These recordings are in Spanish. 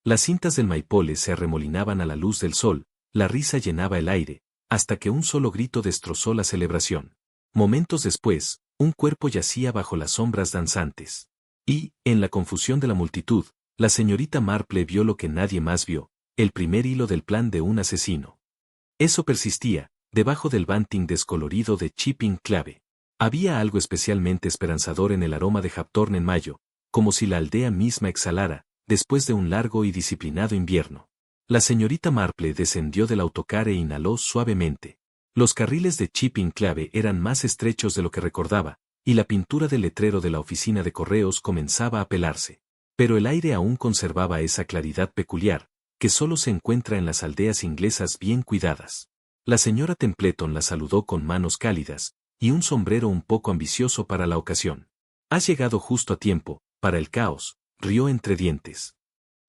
Las cintas del maipole se arremolinaban a la luz del sol, la risa llenaba el aire, hasta que un solo grito destrozó la celebración. Momentos después, un cuerpo yacía bajo las sombras danzantes. Y, en la confusión de la multitud, la señorita Marple vio lo que nadie más vio, el primer hilo del plan de un asesino. Eso persistía, debajo del banting descolorido de Chipping Clave. Había algo especialmente esperanzador en el aroma de Hawthorne en mayo, como si la aldea misma exhalara, después de un largo y disciplinado invierno. La señorita Marple descendió del autocar e inhaló suavemente. Los carriles de Chipping Clave eran más estrechos de lo que recordaba, y la pintura del letrero de la oficina de correos comenzaba a pelarse. Pero el aire aún conservaba esa claridad peculiar, que solo se encuentra en las aldeas inglesas bien cuidadas. La señora Templeton la saludó con manos cálidas, y un sombrero un poco ambicioso para la ocasión. «Has llegado justo a tiempo, para el caos», rió entre dientes.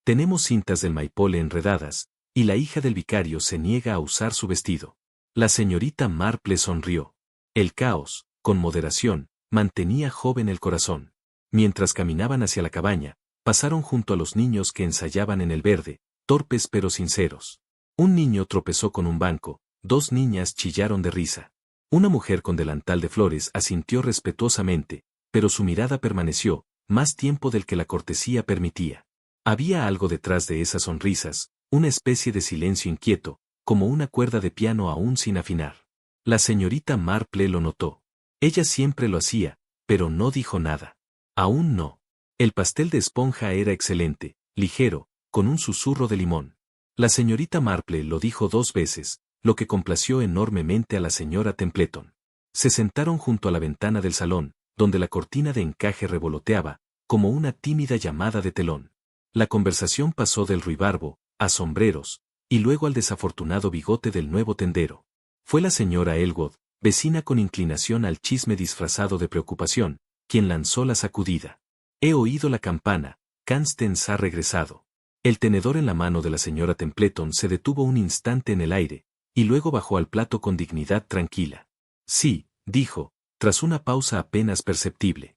«Tenemos cintas del maipole enredadas, y la hija del vicario se niega a usar su vestido». La señorita Marple sonrió. El caos, con moderación, mantenía joven el corazón. Mientras caminaban hacia la cabaña, pasaron junto a los niños que ensayaban en el verde, torpes pero sinceros. Un niño tropezó con un banco, 2 niñas chillaron de risa. Una mujer con delantal de flores asintió respetuosamente, pero su mirada permaneció, más tiempo del que la cortesía permitía. Había algo detrás de esas sonrisas, una especie de silencio inquieto, como una cuerda de piano aún sin afinar. La señorita Marple lo notó. Ella siempre lo hacía, pero no dijo nada. Aún no. El pastel de esponja era excelente, ligero, con un susurro de limón. La señorita Marple lo dijo 2 veces, lo que complació enormemente a la señora Templeton. Se sentaron junto a la ventana del salón, donde la cortina de encaje revoloteaba, como una tímida llamada de telón. La conversación pasó del ruibarbo, a sombreros, y luego al desafortunado bigote del nuevo tendero. Fue la señora Elwood, vecina con inclinación al chisme disfrazado de preocupación, quien lanzó la sacudida. «He oído la campana, Constance ha regresado». El tenedor en la mano de la señora Templeton se detuvo un instante en el aire, y luego bajó al plato con dignidad tranquila. «Sí», dijo, tras una pausa apenas perceptible.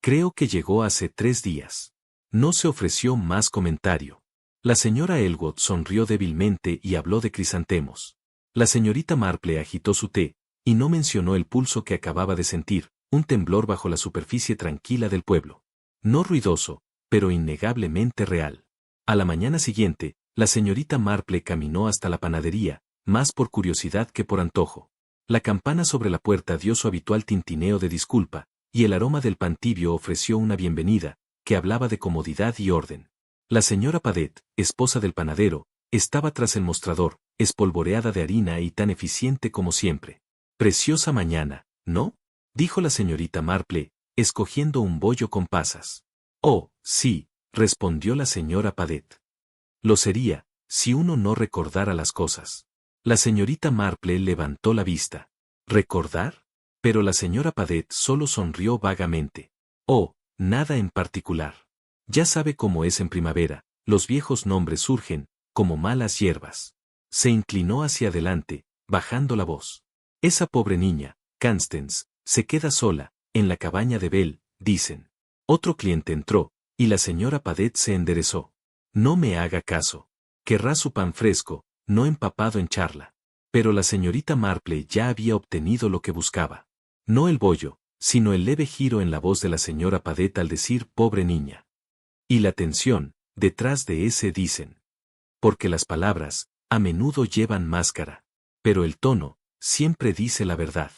«Creo que llegó hace 3 días». No se ofreció más comentario. La señora Elwood sonrió débilmente y habló de crisantemos. La señorita Marple agitó su té, y no mencionó el pulso que acababa de sentir, un temblor bajo la superficie tranquila del pueblo. No ruidoso, pero innegablemente real. A la mañana siguiente, la señorita Marple caminó hasta la panadería, más por curiosidad que por antojo. La campana sobre la puerta dio su habitual tintineo de disculpa, y el aroma del pan tibio ofreció una bienvenida, que hablaba de comodidad y orden. La señora Padet, esposa del panadero, estaba tras el mostrador, espolvoreada de harina y tan eficiente como siempre. «Preciosa mañana, ¿no?», dijo la señorita Marple, escogiendo un bollo con pasas. «Oh, sí», respondió la señora Padet. «Lo sería, si uno no recordara las cosas». La señorita Marple levantó la vista. «¿Recordar?». Pero la señora Padet solo sonrió vagamente. «Oh, nada en particular. Ya sabe cómo es en primavera, los viejos nombres surgen, como malas hierbas». Se inclinó hacia adelante, bajando la voz. «Esa pobre niña, Constance, se queda sola, en la cabaña de Bell, dicen». Otro cliente entró, y la señora Padet se enderezó. «No me haga caso. Querrá su pan fresco, no empapado en charla». Pero la señorita Marple ya había obtenido lo que buscaba. No el bollo, sino el leve giro en la voz de la señora Padet al decir «pobre niña». Y la tensión, detrás de ese dicen. Porque las palabras, a menudo llevan máscara. Pero el tono, siempre dice la verdad.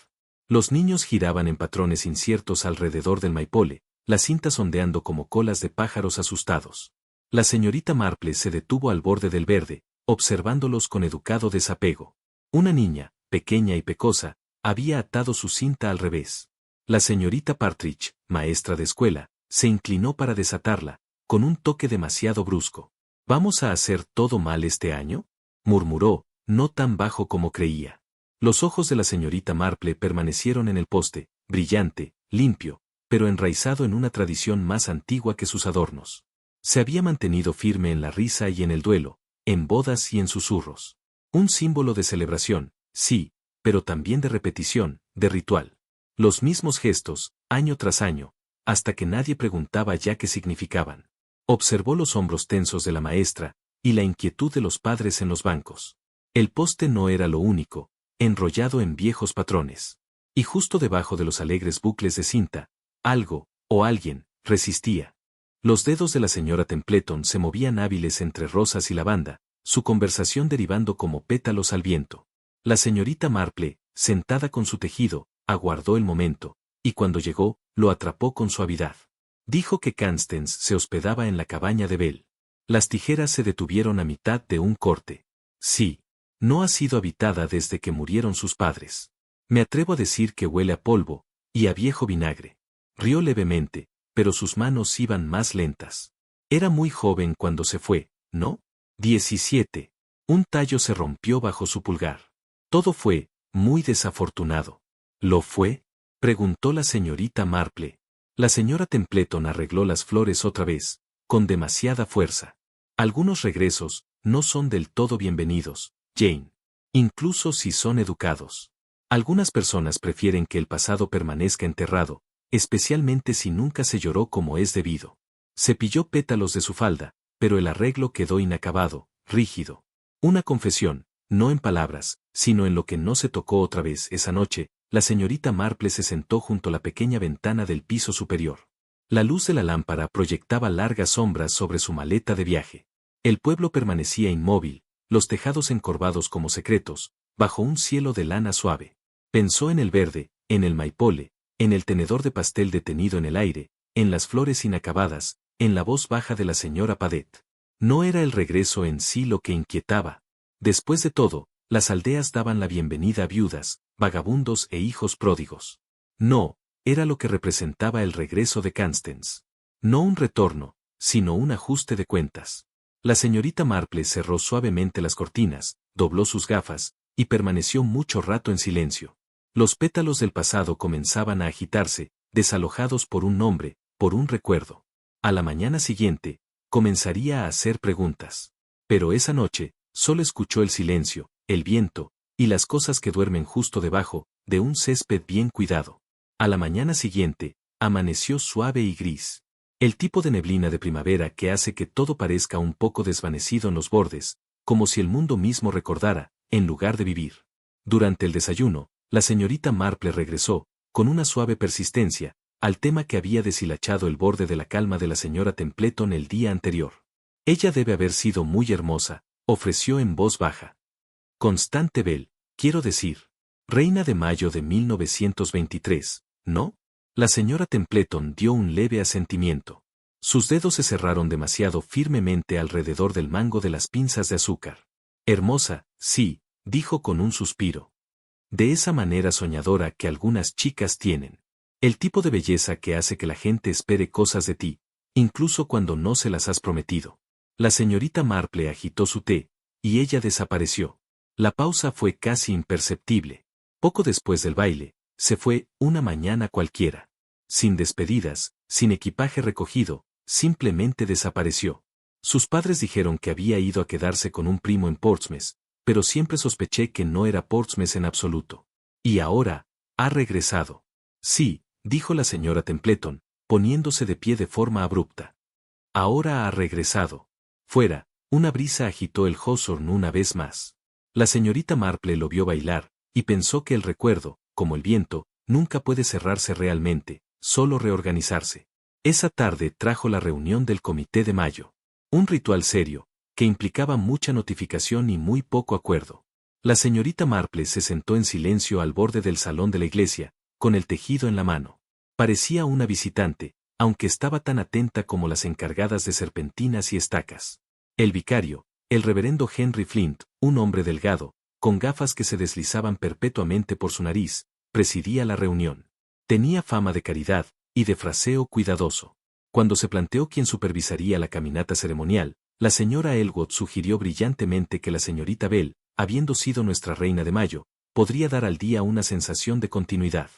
Los niños giraban en patrones inciertos alrededor del maipole, las cintas ondeando como colas de pájaros asustados. La señorita Marple se detuvo al borde del verde, observándolos con educado desapego. Una niña, pequeña y pecosa, había atado su cinta al revés. La señorita Partridge, maestra de escuela, se inclinó para desatarla, con un toque demasiado brusco. «¿Vamos a hacer todo mal este año?», murmuró, no tan bajo como creía. Los ojos de la señorita Marple permanecieron en el poste, brillante, limpio, pero enraizado en una tradición más antigua que sus adornos. Se había mantenido firme en la risa y en el duelo, en bodas y en susurros. Un símbolo de celebración, sí, pero también de repetición, de ritual. Los mismos gestos, año tras año, hasta que nadie preguntaba ya qué significaban. Observó los hombros tensos de la maestra, y la inquietud de los padres en los bancos. El poste no era lo único, enrollado en viejos patrones. Y justo debajo de los alegres bucles de cinta, algo, o alguien, resistía. Los dedos de la señora Templeton se movían hábiles entre rosas y lavanda, su conversación derivando como pétalos al viento. La señorita Marple, sentada con su tejido, aguardó el momento, y cuando llegó, lo atrapó con suavidad. Dijo que Constance se hospedaba en la cabaña de Bell. Las tijeras se detuvieron a mitad de un corte. Sí, no ha sido habitada desde que murieron sus padres. Me atrevo a decir que huele a polvo, y a viejo vinagre. Rió levemente, pero sus manos iban más lentas. Era muy joven cuando se fue, ¿no? 17. Un tallo se rompió bajo su pulgar. Todo fue, muy desafortunado. ¿Lo fue? Preguntó la señorita Marple. La señora Templeton arregló las flores otra vez, con demasiada fuerza. Algunos regresos no son del todo bienvenidos, Jane. Incluso si son educados. Algunas personas prefieren que el pasado permanezca enterrado, especialmente si nunca se lloró como es debido. Cepilló pétalos de su falda, pero el arreglo quedó inacabado, rígido. Una confesión, no en palabras, sino en lo que no se tocó otra vez esa noche. La señorita Marple se sentó junto a la pequeña ventana del piso superior. La luz de la lámpara proyectaba largas sombras sobre su maleta de viaje. El pueblo permanecía inmóvil, los tejados encorvados como secretos, bajo un cielo de lana suave. Pensó en el verde, en el maipole, en el tenedor de pastel detenido en el aire, en las flores inacabadas, en la voz baja de la señora Padet. No era el regreso en sí lo que inquietaba. Después de todo, las aldeas daban la bienvenida a viudas, vagabundos e hijos pródigos. No, era lo que representaba el regreso de Constance. No un retorno, sino un ajuste de cuentas. La señorita Marple cerró suavemente las cortinas, dobló sus gafas, y permaneció mucho rato en silencio. Los pétalos del pasado comenzaban a agitarse, desalojados por un nombre, por un recuerdo. A la mañana siguiente, comenzaría a hacer preguntas. Pero esa noche, solo escuchó el silencio, el viento, y las cosas que duermen justo debajo, de un césped bien cuidado. A la mañana siguiente, amaneció suave y gris. El tipo de neblina de primavera que hace que todo parezca un poco desvanecido en los bordes, como si el mundo mismo recordara, en lugar de vivir. Durante el desayuno, la señorita Marple regresó, con una suave persistencia, al tema que había deshilachado el borde de la calma de la señora Templeton el día anterior. Ella debe haber sido muy hermosa, ofreció en voz baja. Constance Bell, quiero decir. Reina de mayo de 1923, ¿no? La señora Templeton dio un leve asentimiento. Sus dedos se cerraron demasiado firmemente alrededor del mango de las pinzas de azúcar. Hermosa, sí, dijo con un suspiro. De esa manera soñadora que algunas chicas tienen. El tipo de belleza que hace que la gente espere cosas de ti, incluso cuando no se las has prometido. La señorita Marple agitó su té, y ella desapareció. La pausa fue casi imperceptible. Poco después del baile, se fue una mañana cualquiera. Sin despedidas, sin equipaje recogido, simplemente desapareció. Sus padres dijeron que había ido a quedarse con un primo en Portsmouth, pero siempre sospeché que no era Portsmouth en absoluto. Y ahora, ha regresado. Sí, dijo la señora Templeton, poniéndose de pie de forma abrupta. Ahora ha regresado. Fuera, una brisa agitó el Hawthorne una vez más. La señorita Marple lo vio bailar, y pensó que el recuerdo, como el viento, nunca puede cerrarse realmente, solo reorganizarse. Esa tarde trajo la reunión del Comité de Mayo. Un ritual serio, que implicaba mucha notificación y muy poco acuerdo. La señorita Marple se sentó en silencio al borde del salón de la iglesia, con el tejido en la mano. Parecía una visitante, aunque estaba tan atenta como las encargadas de serpentinas y estacas. El vicario, el reverendo Henry Flint, un hombre delgado, con gafas que se deslizaban perpetuamente por su nariz, presidía la reunión. Tenía fama de caridad, y de fraseo cuidadoso. Cuando se planteó quién supervisaría la caminata ceremonial, la señora Elwood sugirió brillantemente que la señorita Bell, habiendo sido nuestra reina de mayo, podría dar al día una sensación de continuidad.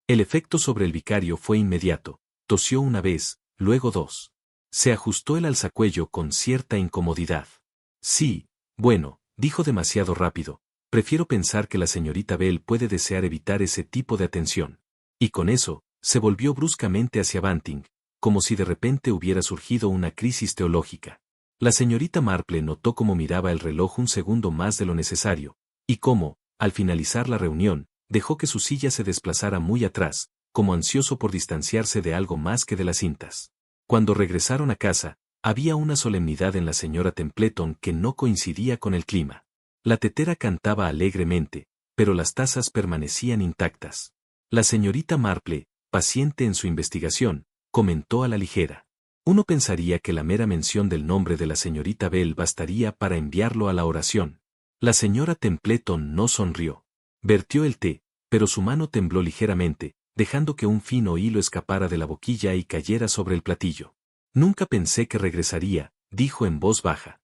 El efecto sobre el vicario fue inmediato. Tosió una vez, luego dos. Se ajustó el alzacuello con cierta incomodidad. Sí, bueno, dijo demasiado rápido. Prefiero pensar que la señorita Bell puede desear evitar ese tipo de atención. Y con eso, se volvió bruscamente hacia Banting, como si de repente hubiera surgido una crisis teológica. La señorita Marple notó cómo miraba el reloj un segundo más de lo necesario, y cómo, al finalizar la reunión, dejó que su silla se desplazara muy atrás, como ansioso por distanciarse de algo más que de las cintas. Cuando regresaron a casa, había una solemnidad en la señora Templeton que no coincidía con el clima. La tetera cantaba alegremente, pero las tazas permanecían intactas. La señorita Marple, paciente en su investigación, comentó a la ligera. Uno pensaría que la mera mención del nombre de la señorita Bell bastaría para enviarlo a la oración. La señora Templeton no sonrió. Vertió el té, pero su mano tembló ligeramente, dejando que un fino hilo escapara de la boquilla y cayera sobre el platillo. Nunca pensé que regresaría, dijo en voz baja.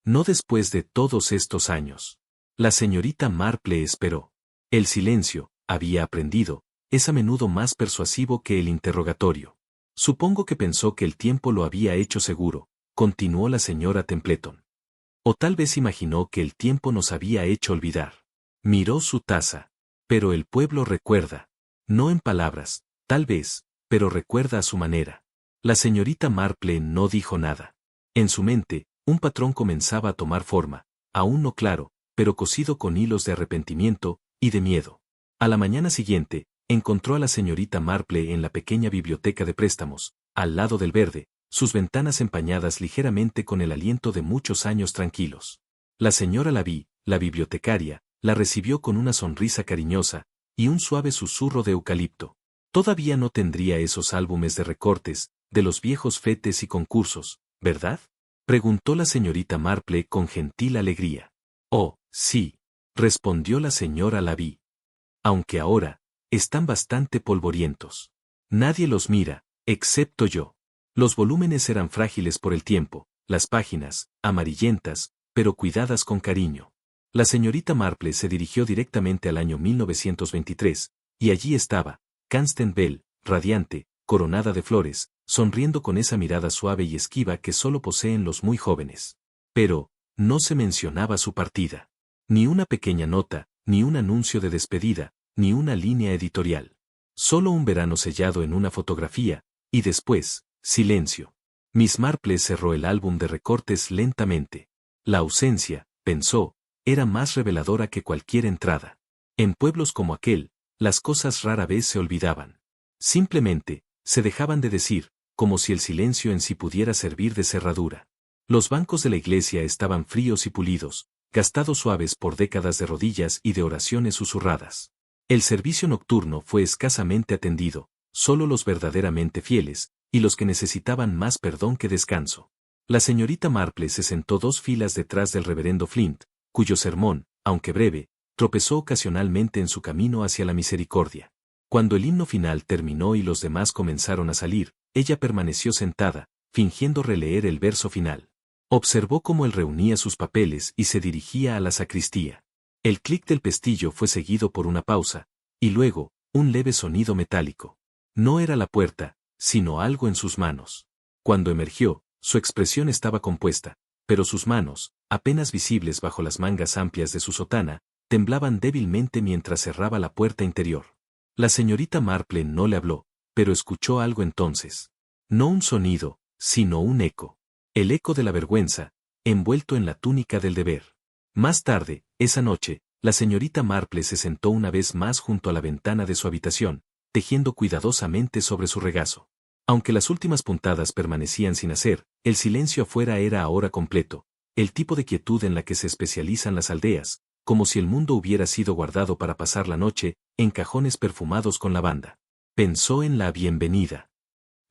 No después de todos estos años. La señorita Marple esperó. El silencio, había aprendido, es a menudo más persuasivo que el interrogatorio. Supongo que pensó que el tiempo lo había hecho seguro, continuó la señora Templeton. O tal vez imaginó que el tiempo nos había hecho olvidar. Miró su taza. Pero el pueblo recuerda. No en palabras, tal vez, pero recuerda a su manera. La señorita Marple no dijo nada. En su mente, un patrón comenzaba a tomar forma, aún no claro, pero cosido con hilos de arrepentimiento y de miedo. A la mañana siguiente, encontró a la señorita Marple en la pequeña biblioteca de préstamos, al lado del verde, sus ventanas empañadas ligeramente con el aliento de muchos años tranquilos. La señora Lavie, la bibliotecaria, la recibió con una sonrisa cariñosa y un suave susurro de eucalipto. Todavía no tendría esos álbumes de recortes, de los viejos fetes y concursos, ¿verdad? Preguntó la señorita Marple con gentil alegría. Oh, sí, respondió la señora Lavie. Aunque ahora, están bastante polvorientos. Nadie los mira, excepto yo. Los volúmenes eran frágiles por el tiempo, las páginas, amarillentas, pero cuidadas con cariño. La señorita Marple se dirigió directamente al año 1923, y allí estaba, Constance Bell, radiante, coronada de flores, sonriendo con esa mirada suave y esquiva que solo poseen los muy jóvenes. Pero, no se mencionaba su partida. Ni una pequeña nota, ni un anuncio de despedida, ni una línea editorial. Solo un verano sellado en una fotografía, y después, silencio. Miss Marple cerró el álbum de recortes lentamente. La ausencia, pensó, era más reveladora que cualquier entrada. En pueblos como aquel, las cosas rara vez se olvidaban. Simplemente, se dejaban de decir, como si el silencio en sí pudiera servir de cerradura. Los bancos de la iglesia estaban fríos y pulidos, gastados suaves por décadas de rodillas y de oraciones susurradas. El servicio nocturno fue escasamente atendido, solo los verdaderamente fieles, y los que necesitaban más perdón que descanso. La señorita Marple se sentó 2 filas detrás del reverendo Flint, cuyo sermón, aunque breve, tropezó ocasionalmente en su camino hacia la misericordia. Cuando el himno final terminó y los demás comenzaron a salir, ella permaneció sentada, fingiendo releer el verso final. Observó cómo él reunía sus papeles y se dirigía a la sacristía. El clic del pestillo fue seguido por una pausa, y luego, un leve sonido metálico. No era la puerta, sino algo en sus manos. Cuando emergió, su expresión estaba compuesta, pero sus manos, apenas visibles bajo las mangas amplias de su sotana, temblaban débilmente mientras cerraba la puerta interior. La señorita Marple no le habló, pero escuchó algo entonces. No un sonido, sino un eco. El eco de la vergüenza, envuelto en la túnica del deber. Más tarde, esa noche, la señorita Marple se sentó una vez más junto a la ventana de su habitación, tejiendo cuidadosamente sobre su regazo. Aunque las últimas puntadas permanecían sin hacer, el silencio afuera era ahora completo, el tipo de quietud en la que se especializan las aldeas, como si el mundo hubiera sido guardado para pasar la noche, en cajones perfumados con lavanda. Pensó en la bienvenida.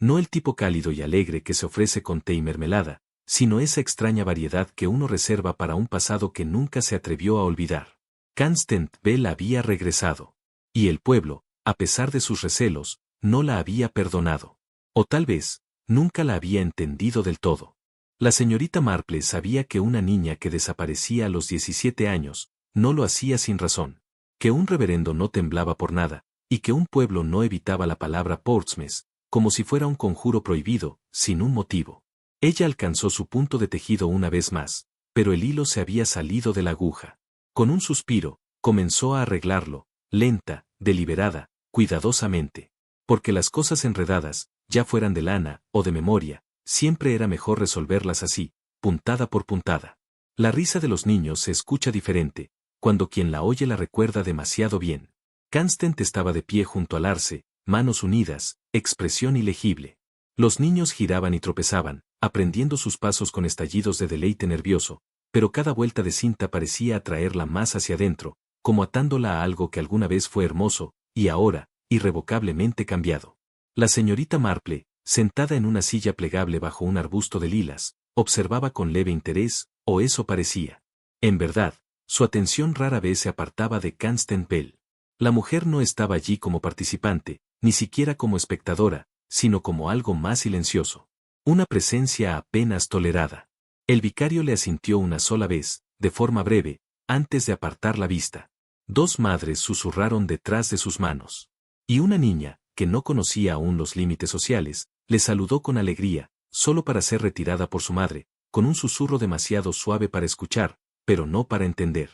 No el tipo cálido y alegre que se ofrece con té y mermelada, sino esa extraña variedad que uno reserva para un pasado que nunca se atrevió a olvidar. Constance Bell había regresado. Y el pueblo, a pesar de sus recelos, no la había perdonado. O tal vez, nunca la había entendido del todo. La señorita Marple sabía que una niña que desaparecía a los 17 años, no lo hacía sin razón. Que un reverendo no temblaba por nada, y que un pueblo no evitaba la palabra Portsmouth, como si fuera un conjuro prohibido, sin un motivo. Ella alcanzó su punto de tejido una vez más, pero el hilo se había salido de la aguja. Con un suspiro, comenzó a arreglarlo, lenta, deliberada, cuidadosamente. Porque las cosas enredadas, ya fueran de lana o de memoria, siempre era mejor resolverlas así, puntada por puntada. La risa de los niños se escucha diferente, cuando quien la oye la recuerda demasiado bien. Constant estaba de pie junto al arce, manos unidas, expresión ilegible. Los niños giraban y tropezaban, aprendiendo sus pasos con estallidos de deleite nervioso, pero cada vuelta de cinta parecía atraerla más hacia adentro, como atándola a algo que alguna vez fue hermoso, y ahora, irrevocablemente cambiado. La señorita Marple, sentada en una silla plegable bajo un arbusto de lilas, observaba con leve interés, o eso parecía. En verdad, su atención rara vez se apartaba de Constant Bell. La mujer no estaba allí como participante, ni siquiera como espectadora, sino como algo más silencioso. Una presencia apenas tolerada. El vicario le asintió una sola vez, de forma breve, antes de apartar la vista. Dos madres susurraron detrás de sus manos. Y una niña, que no conocía aún los límites sociales, le saludó con alegría, solo para ser retirada por su madre, con un susurro demasiado suave para escuchar, pero no para entender.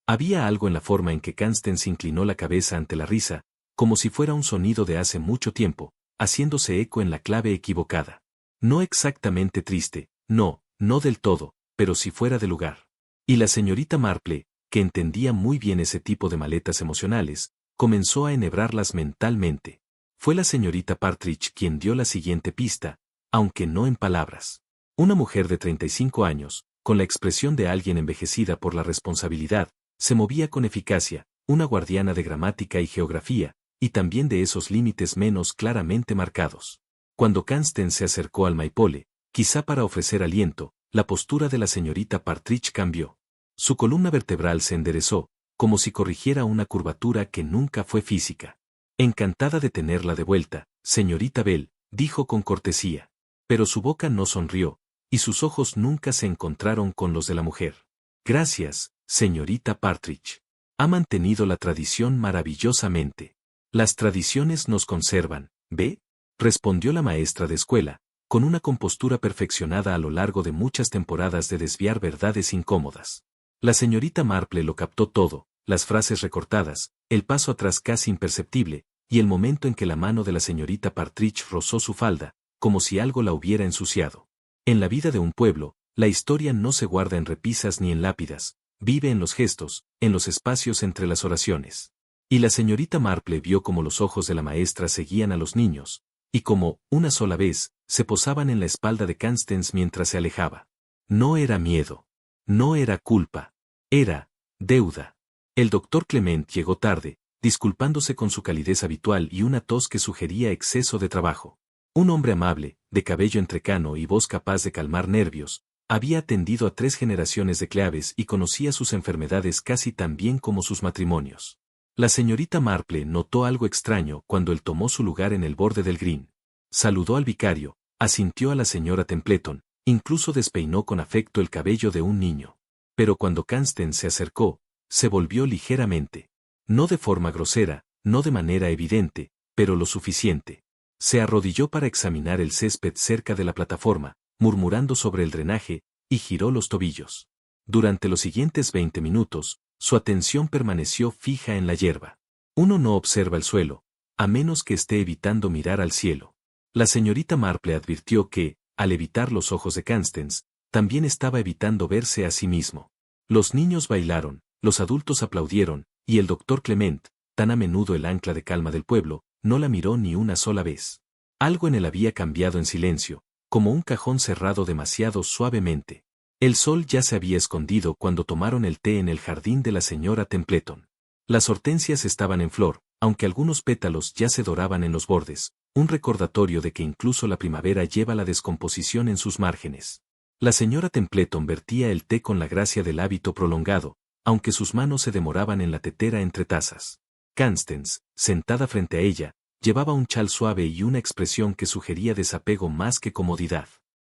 Había algo en la forma en que Constance inclinó la cabeza ante la risa, como si fuera un sonido de hace mucho tiempo, haciéndose eco en la clave equivocada. No exactamente triste, no del todo, pero si fuera de lugar. Y la señorita Marple, que entendía muy bien ese tipo de maletas emocionales, comenzó a enhebrarlas mentalmente. Fue la señorita Partridge quien dio la siguiente pista, aunque no en palabras. Una mujer de 35 años, con la expresión de alguien envejecida por la responsabilidad, se movía con eficacia, una guardiana de gramática y geografía, y también de esos límites menos claramente marcados. Cuando Constance se acercó al Maypole, quizá para ofrecer aliento, la postura de la señorita Partridge cambió. Su columna vertebral se enderezó, como si corrigiera una curvatura que nunca fue física. Encantada de tenerla de vuelta, señorita Bell, dijo con cortesía. Pero su boca no sonrió, y sus ojos nunca se encontraron con los de la mujer. Gracias, señorita Partridge. Ha mantenido la tradición maravillosamente. Las tradiciones nos conservan, ¿ve? Respondió la maestra de escuela, con una compostura perfeccionada a lo largo de muchas temporadas de desviar verdades incómodas. La señorita Marple lo captó todo, las frases recortadas, el paso atrás casi imperceptible, y el momento en que la mano de la señorita Partridge rozó su falda, como si algo la hubiera ensuciado. En la vida de un pueblo, la historia no se guarda en repisas ni en lápidas, vive en los gestos, en los espacios entre las oraciones. Y la señorita Marple vio como los ojos de la maestra seguían a los niños, y como, una sola vez, se posaban en la espalda de Constance mientras se alejaba. No era miedo. No era culpa. Era deuda. El doctor Clement llegó tarde, disculpándose con su calidez habitual y una tos que sugería exceso de trabajo. Un hombre amable, de cabello entrecano y voz capaz de calmar nervios, había atendido a 3 generaciones de Cleaves y conocía sus enfermedades casi tan bien como sus matrimonios. La señorita Marple notó algo extraño cuando él tomó su lugar en el borde del green. Saludó al vicario, asintió a la señora Templeton, incluso despeinó con afecto el cabello de un niño. Pero cuando Constance se acercó, se volvió ligeramente. No de forma grosera, no de manera evidente, pero lo suficiente. Se arrodilló para examinar el césped cerca de la plataforma, murmurando sobre el drenaje, y giró los tobillos. Durante los siguientes 20 minutos, su atención permaneció fija en la hierba. Uno no observa el suelo, a menos que esté evitando mirar al cielo. La señorita Marple advirtió que, al evitar los ojos de Constance, también estaba evitando verse a sí mismo. Los niños bailaron, los adultos aplaudieron, y el doctor Clement, tan a menudo el ancla de calma del pueblo, no la miró ni una sola vez. Algo en él había cambiado en silencio, como un cajón cerrado demasiado suavemente. El sol ya se había escondido cuando tomaron el té en el jardín de la señora Templeton. Las hortensias estaban en flor, aunque algunos pétalos ya se doraban en los bordes, un recordatorio de que incluso la primavera lleva la descomposición en sus márgenes. La señora Templeton vertía el té con la gracia del hábito prolongado, aunque sus manos se demoraban en la tetera entre tazas. Constance, sentada frente a ella, llevaba un chal suave y una expresión que sugería desapego más que comodidad.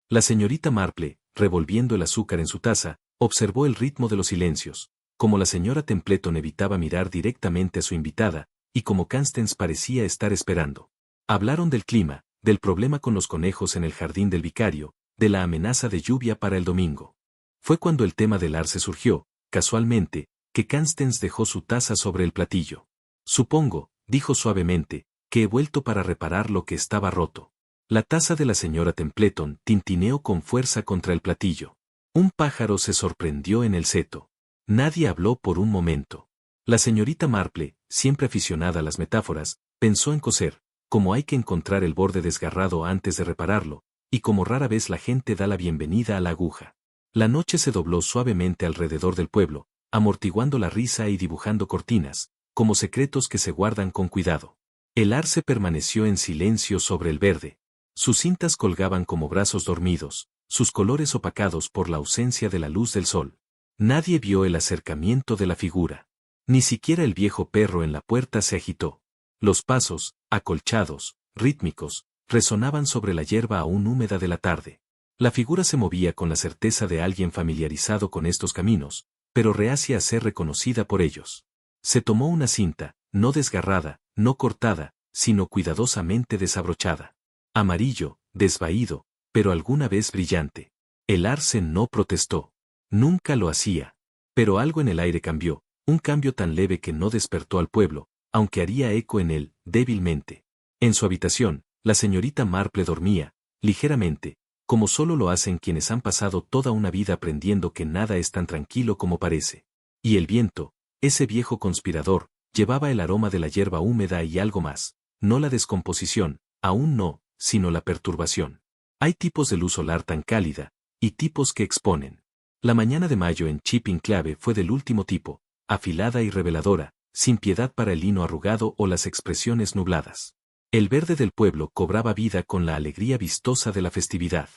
La señorita Marple, revolviendo el azúcar en su taza, observó el ritmo de los silencios, como la señora Templeton evitaba mirar directamente a su invitada, y como Constance parecía estar esperando. Hablaron del clima, del problema con los conejos en el jardín del vicario, de la amenaza de lluvia para el domingo. Fue cuando el tema del arce surgió, casualmente, que Constance dejó su taza sobre el platillo. Supongo, dijo suavemente, que he vuelto para reparar lo que estaba roto. La taza de la señora Templeton tintineó con fuerza contra el platillo. Un pájaro se sorprendió en el seto. Nadie habló por un momento. La señorita Marple, siempre aficionada a las metáforas, pensó en coser, como hay que encontrar el borde desgarrado antes de repararlo, y como rara vez la gente da la bienvenida a la aguja. La noche se dobló suavemente alrededor del pueblo, amortiguando la risa y dibujando cortinas, como secretos que se guardan con cuidado. El arce permaneció en silencio sobre el verde. Sus cintas colgaban como brazos dormidos, sus colores opacados por la ausencia de la luz del sol. Nadie vio el acercamiento de la figura. Ni siquiera el viejo perro en la puerta se agitó. Los pasos, acolchados, rítmicos, resonaban sobre la hierba aún húmeda de la tarde. La figura se movía con la certeza de alguien familiarizado con estos caminos, pero reacia a ser reconocida por ellos. Se tomó una cinta, no desgarrada, no cortada, sino cuidadosamente desabrochada. Amarillo, desvaído, pero alguna vez brillante. El arce no protestó. Nunca lo hacía. Pero algo en el aire cambió, un cambio tan leve que no despertó al pueblo, aunque haría eco en él, débilmente. En su habitación, la señorita Marple dormía, ligeramente, como solo lo hacen quienes han pasado toda una vida aprendiendo que nada es tan tranquilo como parece. Y el viento, ese viejo conspirador, llevaba el aroma de la hierba húmeda y algo más, no la descomposición, aún no, sino la perturbación. Hay tipos de luz solar tan cálida, y tipos que exponen. La mañana de mayo en Chipping Clave fue del último tipo, afilada y reveladora, sin piedad para el lino arrugado o las expresiones nubladas. El verde del pueblo cobraba vida con la alegría vistosa de la festividad.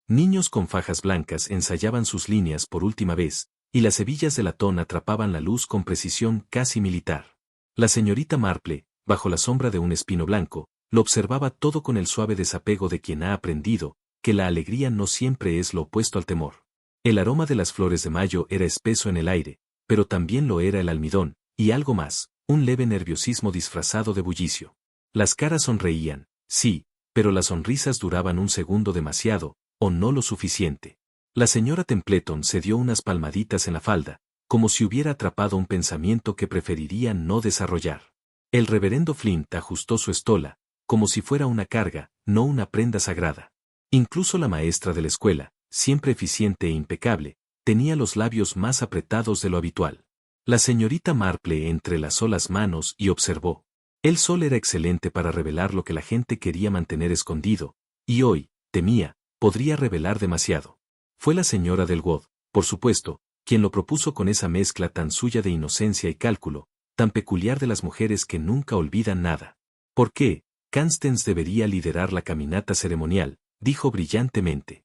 Niños con fajas blancas ensayaban sus líneas por última vez, y las hebillas de latón atrapaban la luz con precisión casi militar. La señorita Marple, bajo la sombra de un espino blanco, lo observaba todo con el suave desapego de quien ha aprendido que la alegría no siempre es lo opuesto al temor. El aroma de las flores de mayo era espeso en el aire, pero también lo era el almidón, y algo más, un leve nerviosismo disfrazado de bullicio. Las caras sonreían, sí, pero las sonrisas duraban un segundo demasiado, o no lo suficiente. La señora Templeton se dio unas palmaditas en la falda, como si hubiera atrapado un pensamiento que preferiría no desarrollar. El reverendo Flint ajustó su estola, como si fuera una carga, no una prenda sagrada. Incluso la maestra de la escuela, siempre eficiente e impecable, tenía los labios más apretados de lo habitual. La señorita Marple entrelazó las manos y observó. El sol era excelente para revelar lo que la gente quería mantener escondido, y hoy, temía, podría revelar demasiado. Fue la señora del Wood, por supuesto, quien lo propuso con esa mezcla tan suya de inocencia y cálculo, tan peculiar de las mujeres que nunca olvidan nada. ¿Por qué? Constance debería liderar la caminata ceremonial, dijo brillantemente.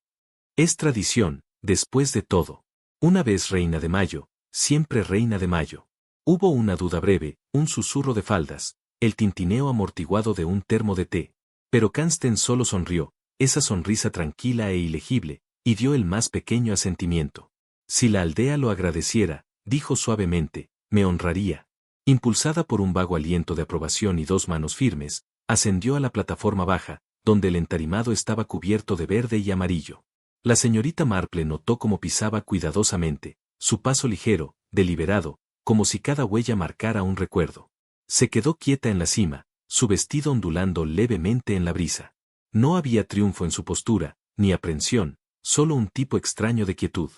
Es tradición, después de todo. Una vez reina de mayo, siempre reina de mayo. Hubo una duda breve, un susurro de faldas, el tintineo amortiguado de un termo de té. Pero Constance solo sonrió, esa sonrisa tranquila e ilegible, y dio el más pequeño asentimiento. Si la aldea lo agradeciera, dijo suavemente, me honraría. Impulsada por un vago aliento de aprobación y dos manos firmes, ascendió a la plataforma baja, donde el entarimado estaba cubierto de verde y amarillo. La señorita Marple notó cómo pisaba cuidadosamente, su paso ligero, deliberado, como si cada huella marcara un recuerdo. Se quedó quieta en la cima, su vestido ondulando levemente en la brisa. No había triunfo en su postura, ni aprensión, solo un tipo extraño de quietud.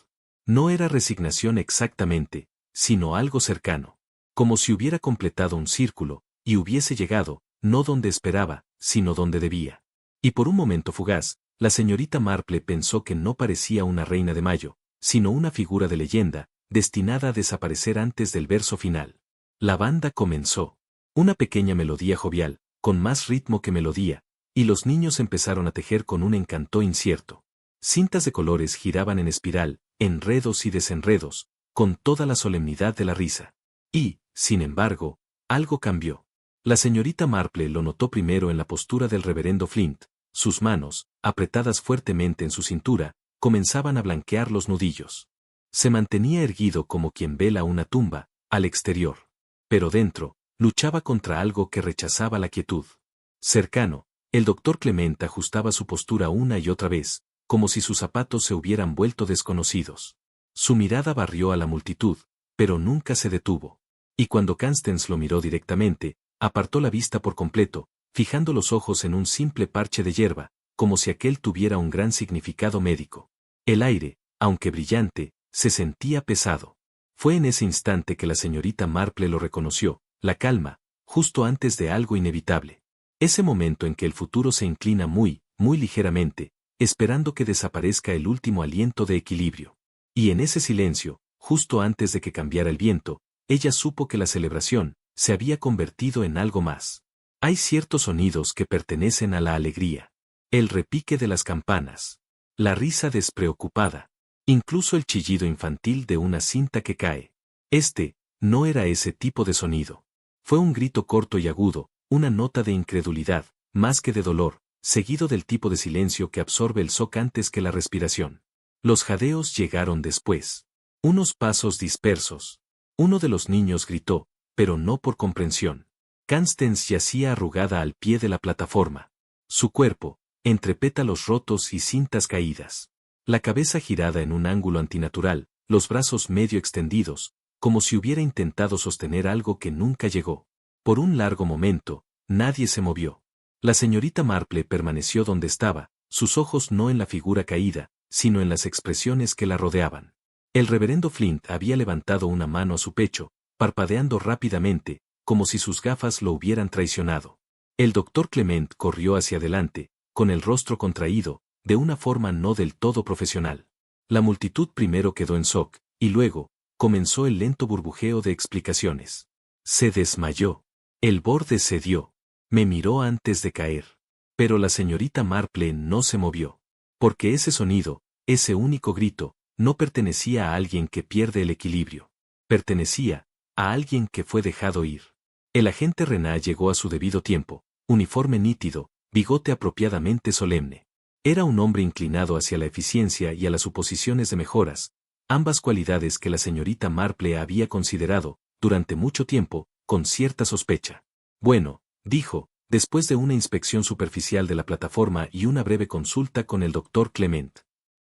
No era resignación exactamente, sino algo cercano. Como si hubiera completado un círculo, y hubiese llegado, no donde esperaba, sino donde debía. Y por un momento fugaz, la señorita Marple pensó que no parecía una reina de mayo, sino una figura de leyenda, destinada a desaparecer antes del verso final. La banda comenzó. Una pequeña melodía jovial, con más ritmo que melodía, y los niños empezaron a tejer con un encanto incierto. Cintas de colores giraban en espiral, enredos y desenredos, con toda la solemnidad de la risa. Y, sin embargo, algo cambió. La señorita Marple lo notó primero en la postura del reverendo Flint. Sus manos, apretadas fuertemente en su cintura, comenzaban a blanquear los nudillos. Se mantenía erguido como quien vela una tumba, al exterior. Pero dentro, luchaba contra algo que rechazaba la quietud. Cercano, el doctor Clement ajustaba su postura una y otra vez, como si sus zapatos se hubieran vuelto desconocidos. Su mirada barrió a la multitud, pero nunca se detuvo. Y cuando Constance lo miró directamente, apartó la vista por completo, fijando los ojos en un simple parche de hierba, como si aquel tuviera un gran significado médico. El aire, aunque brillante, se sentía pesado. Fue en ese instante que la señorita Marple lo reconoció, la calma, justo antes de algo inevitable. Ese momento en que el futuro se inclina muy, muy ligeramente, esperando que desaparezca el último aliento de equilibrio. Y en ese silencio, justo antes de que cambiara el viento, ella supo que la celebración se había convertido en algo más. Hay ciertos sonidos que pertenecen a la alegría. El repique de las campanas. La risa despreocupada. Incluso el chillido infantil de una cinta que cae. No era ese tipo de sonido. Fue un grito corto y agudo, una nota de incredulidad, más que de dolor, seguido del tipo de silencio que absorbe el shock antes que la respiración. Los jadeos llegaron después. Unos pasos dispersos. Uno de los niños gritó, pero no por comprensión. Constance yacía arrugada al pie de la plataforma. Su cuerpo, entre pétalos rotos y cintas caídas. La cabeza girada en un ángulo antinatural, los brazos medio extendidos, como si hubiera intentado sostener algo que nunca llegó. Por un largo momento, nadie se movió. La señorita Marple permaneció donde estaba, sus ojos no en la figura caída, sino en las expresiones que la rodeaban. El reverendo Flint había levantado una mano a su pecho, parpadeando rápidamente, como si sus gafas lo hubieran traicionado. El doctor Clement corrió hacia adelante, con el rostro contraído, de una forma no del todo profesional. La multitud primero quedó en shock, y luego, comenzó el lento burbujeo de explicaciones. Se desmayó. El borde cedió. Me miró antes de caer. Pero la señorita Marple no se movió. Porque ese sonido, ese único grito, no pertenecía a alguien que pierde el equilibrio. Pertenecía a alguien que fue dejado ir. El agente Renard llegó a su debido tiempo, uniforme nítido, bigote apropiadamente solemne. Era un hombre inclinado hacia la eficiencia y a las suposiciones de mejoras, ambas cualidades que la señorita Marple había considerado, durante mucho tiempo, con cierta sospecha. Bueno, dijo, después de una inspección superficial de la plataforma y una breve consulta con el doctor Clement.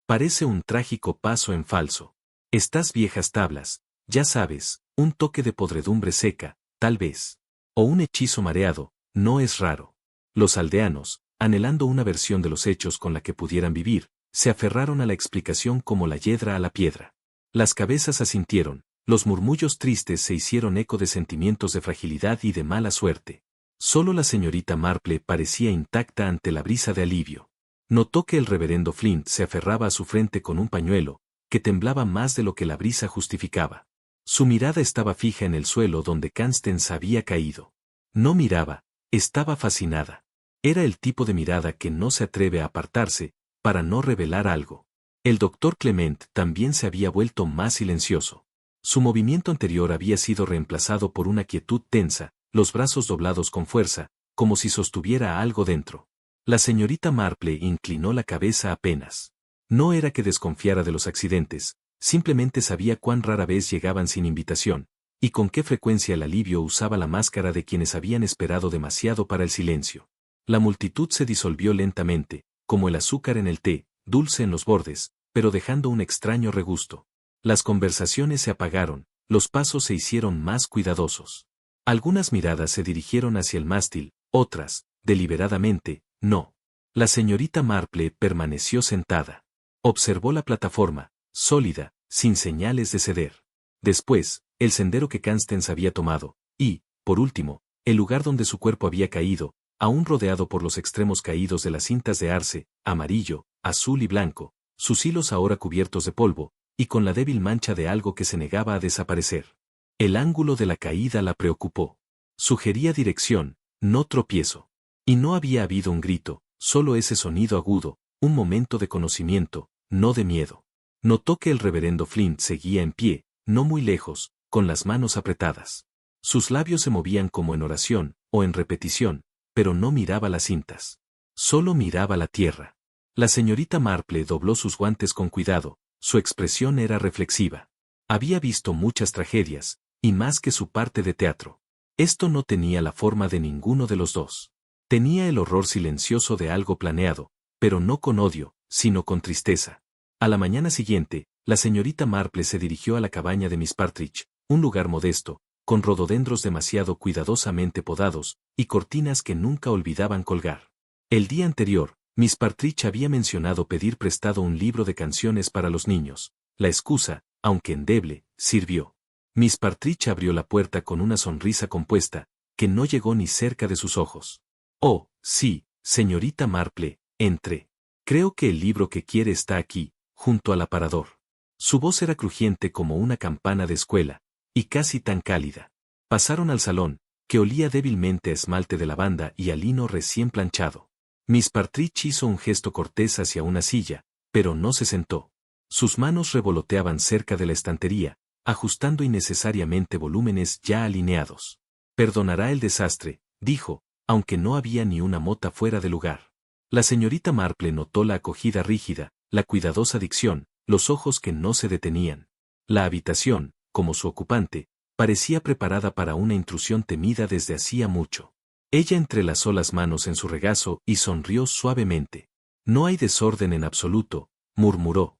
Parece un trágico paso en falso. Estas viejas tablas, ya sabes, un toque de podredumbre seca, tal vez. O un hechizo mareado, no es raro. Los aldeanos, anhelando una versión de los hechos con la que pudieran vivir, se aferraron a la explicación como la hiedra a la piedra. Las cabezas asintieron, los murmullos tristes se hicieron eco de sentimientos de fragilidad y de mala suerte. Solo la señorita Marple parecía intacta ante la brisa de alivio. Notó que el reverendo Flint se aferraba a su frente con un pañuelo, que temblaba más de lo que la brisa justificaba. Su mirada estaba fija en el suelo donde Constance había caído. No miraba, estaba fascinada. Era el tipo de mirada que no se atreve a apartarse, para no revelar algo. El doctor Clement también se había vuelto más silencioso. Su movimiento anterior había sido reemplazado por una quietud tensa, los brazos doblados con fuerza, como si sostuviera algo dentro. La señorita Marple inclinó la cabeza apenas. No era que desconfiara de los accidentes, simplemente sabía cuán rara vez llegaban sin invitación, y con qué frecuencia el alivio usaba la máscara de quienes habían esperado demasiado para el silencio. La multitud se disolvió lentamente, como el azúcar en el té, dulce en los bordes, pero dejando un extraño regusto. Las conversaciones se apagaron, los pasos se hicieron más cuidadosos. Algunas miradas se dirigieron hacia el mástil, otras, deliberadamente, no. La señorita Marple permaneció sentada. Observó la plataforma, sólida, sin señales de ceder. Después, el sendero que Constance había tomado, y, por último, el lugar donde su cuerpo había caído, aún rodeado por los extremos caídos de las cintas de arce, amarillo, azul y blanco, sus hilos ahora cubiertos de polvo, y con la débil mancha de algo que se negaba a desaparecer. El ángulo de la caída la preocupó. Sugería dirección, no tropiezo. Y no había habido un grito, solo ese sonido agudo, un momento de conocimiento, no de miedo. Notó que el reverendo Flint seguía en pie, no muy lejos, con las manos apretadas. Sus labios se movían como en oración, o en repetición, pero no miraba las cintas. Solo miraba la tierra. La señorita Marple dobló sus guantes con cuidado, su expresión era reflexiva. Había visto muchas tragedias, y más que su parte de teatro. Esto no tenía la forma de ninguno de los dos. Tenía el horror silencioso de algo planeado, pero no con odio, sino con tristeza. A la mañana siguiente, la señorita Marple se dirigió a la cabaña de Miss Partridge, un lugar modesto, con rododendros demasiado cuidadosamente podados, y cortinas que nunca olvidaban colgar. El día anterior, Miss Partridge había mencionado pedir prestado un libro de canciones para los niños. La excusa, aunque endeble, sirvió. Miss Partridge abrió la puerta con una sonrisa compuesta, que no llegó ni cerca de sus ojos. Oh, sí, señorita Marple, entre. Creo que el libro que quiere está aquí, junto al aparador. Su voz era crujiente como una campana de escuela, y casi tan cálida. Pasaron al salón, que olía débilmente a esmalte de lavanda y a lino recién planchado. Miss Partridge hizo un gesto cortés hacia una silla, pero no se sentó. Sus manos revoloteaban cerca de la estantería, ajustando innecesariamente volúmenes ya alineados. Perdonará el desastre, dijo, aunque no había ni una mota fuera de lugar. La señorita Marple notó la acogida rígida, la cuidadosa dicción, los ojos que no se detenían. La habitación, como su ocupante, parecía preparada para una intrusión temida desde hacía mucho. Ella entrelazó las manos en su regazo y sonrió suavemente. No hay desorden en absoluto, murmuró.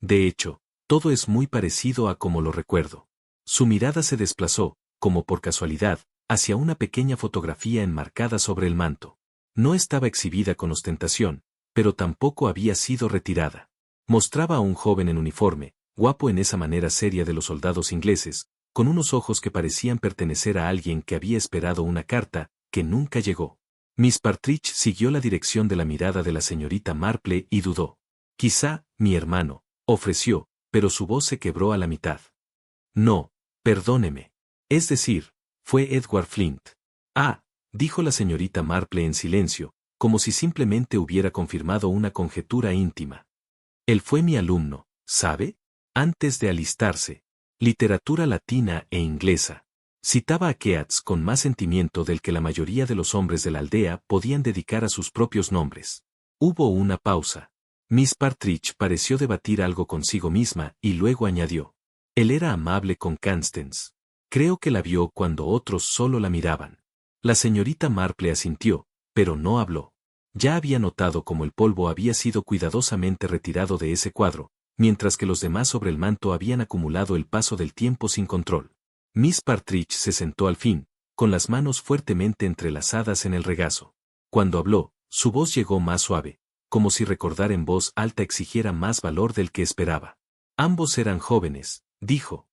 De hecho, todo es muy parecido a como lo recuerdo. Su mirada se desplazó, como por casualidad, hacia una pequeña fotografía enmarcada sobre el manto. No estaba exhibida con ostentación, pero tampoco había sido retirada. Mostraba a un joven en uniforme, guapo en esa manera seria de los soldados ingleses, con unos ojos que parecían pertenecer a alguien que había esperado una carta, que nunca llegó. Miss Partridge siguió la dirección de la mirada de la señorita Marple y dudó. Quizá, mi hermano, ofreció, pero su voz se quebró a la mitad. No, perdóneme. Es decir, fue Edward Flint. Ah, dijo la señorita Marple en silencio, como si simplemente hubiera confirmado una conjetura íntima. Él fue mi alumno, ¿sabe? Antes de alistarse. Literatura latina e inglesa. Citaba a Keats con más sentimiento del que la mayoría de los hombres de la aldea podían dedicar a sus propios nombres. Hubo una pausa. Miss Partridge pareció debatir algo consigo misma y luego añadió. Él era amable con Constance. Creo que la vio cuando otros solo la miraban. La señorita Marple asintió, pero no habló. Ya había notado cómo el polvo había sido cuidadosamente retirado de ese cuadro, mientras que los demás sobre el manto habían acumulado el paso del tiempo sin control. Miss Partridge se sentó al fin, con las manos fuertemente entrelazadas en el regazo. Cuando habló, su voz llegó más suave, como si recordar en voz alta exigiera más valor del que esperaba. Ambos eran jóvenes, dijo.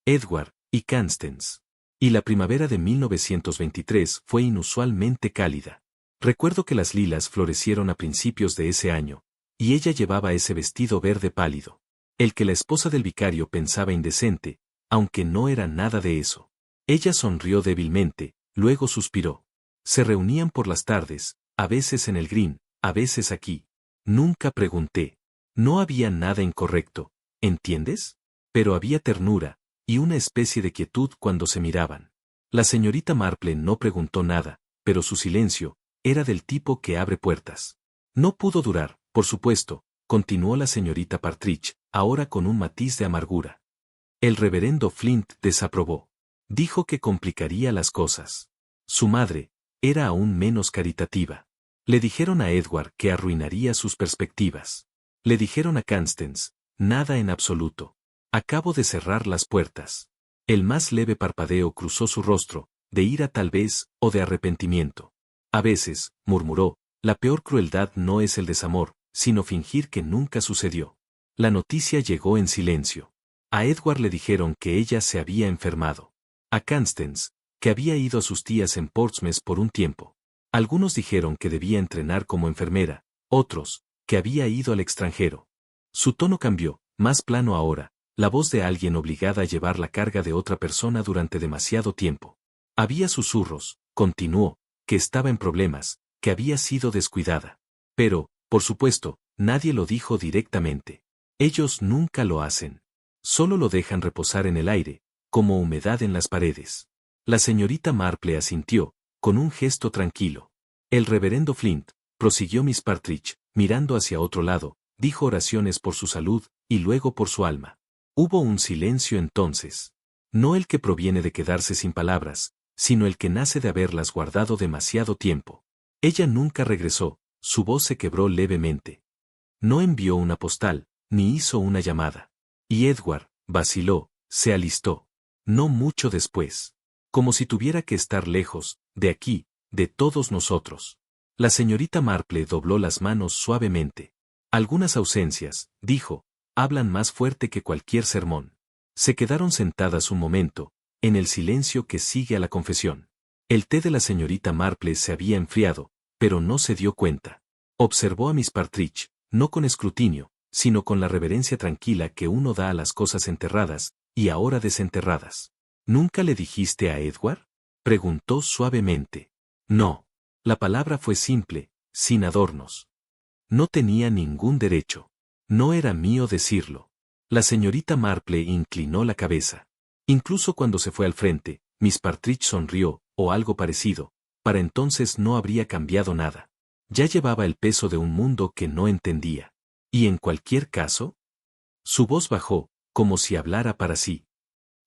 Edward y Constance. Y la primavera de 1923 fue inusualmente cálida. Recuerdo que las lilas florecieron a principios de ese año, y ella llevaba ese vestido verde pálido. El que la esposa del vicario pensaba indecente, aunque no era nada de eso. Ella sonrió débilmente, luego suspiró. Se reunían por las tardes, a veces en el Green, a veces aquí. Nunca pregunté. No había nada incorrecto, ¿entiendes? Pero había ternura, y una especie de quietud cuando se miraban. La señorita Marple no preguntó nada, pero su silencio era del tipo que abre puertas. No pudo durar, por supuesto, continuó la señorita Partridge, ahora con un matiz de amargura. El reverendo Flint desaprobó. Dijo que complicaría las cosas. Su madre era aún menos caritativa. Le dijeron a Edward que arruinaría sus perspectivas. Le dijeron a Constance, nada en absoluto. Acabo de cerrar las puertas. El más leve parpadeo cruzó su rostro, de ira tal vez, o de arrepentimiento. A veces, murmuró, la peor crueldad no es el desamor, sino fingir que nunca sucedió. La noticia llegó en silencio. A Edward le dijeron que ella se había enfermado. A Constance, que había ido a sus tías en Portsmouth por un tiempo. Algunos dijeron que debía entrenar como enfermera, otros, que había ido al extranjero. Su tono cambió, más plano ahora, la voz de alguien obligada a llevar la carga de otra persona durante demasiado tiempo. Había susurros, continuó, que estaba en problemas, que había sido descuidada. Pero, por supuesto, nadie lo dijo directamente. Ellos nunca lo hacen. Solo lo dejan reposar en el aire, como humedad en las paredes. La señorita Marple asintió, con un gesto tranquilo. El reverendo Flint, prosiguió Miss Partridge, mirando hacia otro lado, dijo oraciones por su salud, y luego por su alma. Hubo un silencio entonces. No el que proviene de quedarse sin palabras, sino el que nace de haberlas guardado demasiado tiempo. Ella nunca regresó, su voz se quebró levemente. No envió una postal, ni hizo una llamada. Y Edward, vaciló, se alistó. No mucho después. Como si tuviera que estar lejos, de aquí, de todos nosotros. La señorita Marple dobló las manos suavemente. Algunas ausencias, dijo, hablan más fuerte que cualquier sermón. Se quedaron sentadas un momento, en el silencio que sigue a la confesión. El té de la señorita Marple se había enfriado, pero no se dio cuenta. Observó a Miss Partridge, no con escrutinio, sino con la reverencia tranquila que uno da a las cosas enterradas, y ahora desenterradas. ¿Nunca le dijiste a Edward? Preguntó suavemente. No. La palabra fue simple, sin adornos. No tenía ningún derecho. No era mío decirlo. La señorita Marple inclinó la cabeza. Incluso cuando se fue al frente, Miss Partridge sonrió, o algo parecido. Para entonces no habría cambiado nada. Ya llevaba el peso de un mundo que no entendía. ¿Y en cualquier caso? Su voz bajó, como si hablara para sí.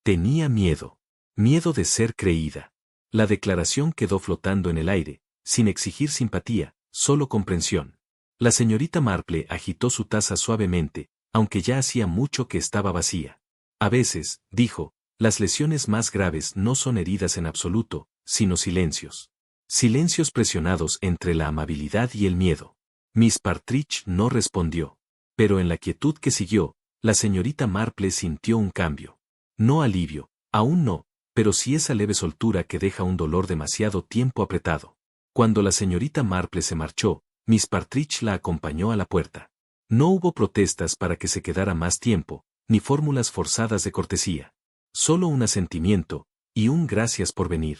Tenía miedo. Miedo de ser creída. La declaración quedó flotando en el aire, sin exigir simpatía, solo comprensión. La señorita Marple agitó su taza suavemente, aunque ya hacía mucho que estaba vacía. A veces, dijo, las lesiones más graves no son heridas en absoluto, sino silencios. Silencios presionados entre la amabilidad y el miedo. Miss Partridge no respondió. Pero en la quietud que siguió, la señorita Marple sintió un cambio. No alivio, aún no, pero sí esa leve soltura que deja un dolor demasiado tiempo apretado. Cuando la señorita Marple se marchó, Miss Partridge la acompañó a la puerta. No hubo protestas para que se quedara más tiempo, ni fórmulas forzadas de cortesía. Solo un asentimiento, y un gracias por venir.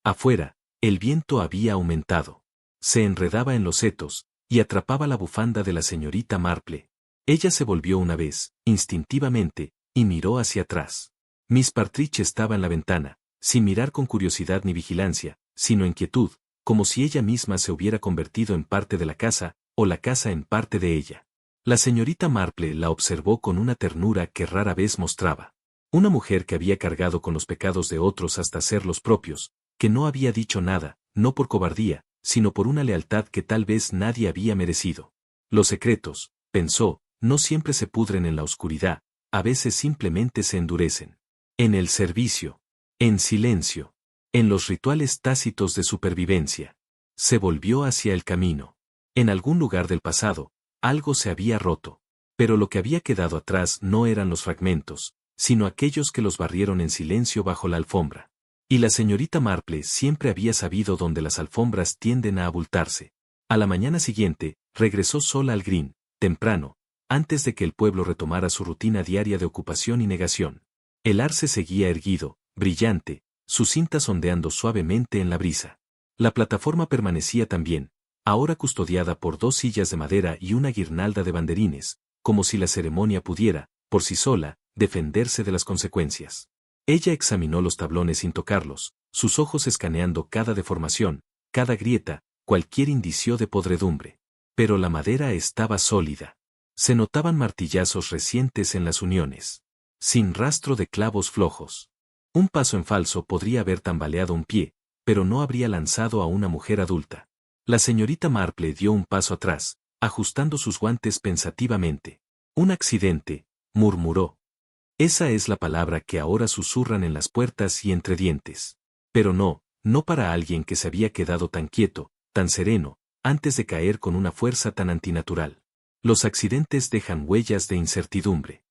Afuera, el viento había aumentado. Se enredaba en los setos, y atrapaba la bufanda de la señorita Marple. Ella se volvió una vez, instintivamente, y miró hacia atrás. Miss Partridge estaba en la ventana, sin mirar con curiosidad ni vigilancia, sino en quietud, como si ella misma se hubiera convertido en parte de la casa, o la casa en parte de ella. La señorita Marple la observó con una ternura que rara vez mostraba. Una mujer que había cargado con los pecados de otros hasta ser los propios, que no había dicho nada, no por cobardía, sino por una lealtad que tal vez nadie había merecido. Los secretos, pensó, no siempre se pudren en la oscuridad, a veces simplemente se endurecen. En el servicio, en silencio, en los rituales tácitos de supervivencia. Se volvió hacia el camino. En algún lugar del pasado, algo se había roto. Pero lo que había quedado atrás no eran los fragmentos, sino aquellos que los barrieron en silencio bajo la alfombra. Y la señorita Marple siempre había sabido dónde las alfombras tienden a abultarse. A la mañana siguiente, regresó sola al Green, temprano, antes de que el pueblo retomara su rutina diaria de ocupación y negación. El arce seguía erguido, brillante, sus cintas ondeando suavemente en la brisa. La plataforma permanecía también, ahora custodiada por 2 sillas de madera y una guirnalda de banderines, como si la ceremonia pudiera, por sí sola, defenderse de las consecuencias. Ella examinó los tablones sin tocarlos, sus ojos escaneando cada deformación, cada grieta, cualquier indicio de podredumbre. Pero la madera estaba sólida. Se notaban martillazos recientes en las uniones. Sin rastro de clavos flojos. Un paso en falso podría haber tambaleado un pie, pero no habría lanzado a una mujer adulta. La señorita Marple dio un paso atrás, ajustando sus guantes pensativamente. Un accidente, murmuró. Esa es la palabra que ahora susurran en las puertas y entre dientes. Pero no, no para alguien que se había quedado tan quieto, tan sereno, antes de caer con una fuerza tan antinatural. Los accidentes dejan huellas de incertidumbre.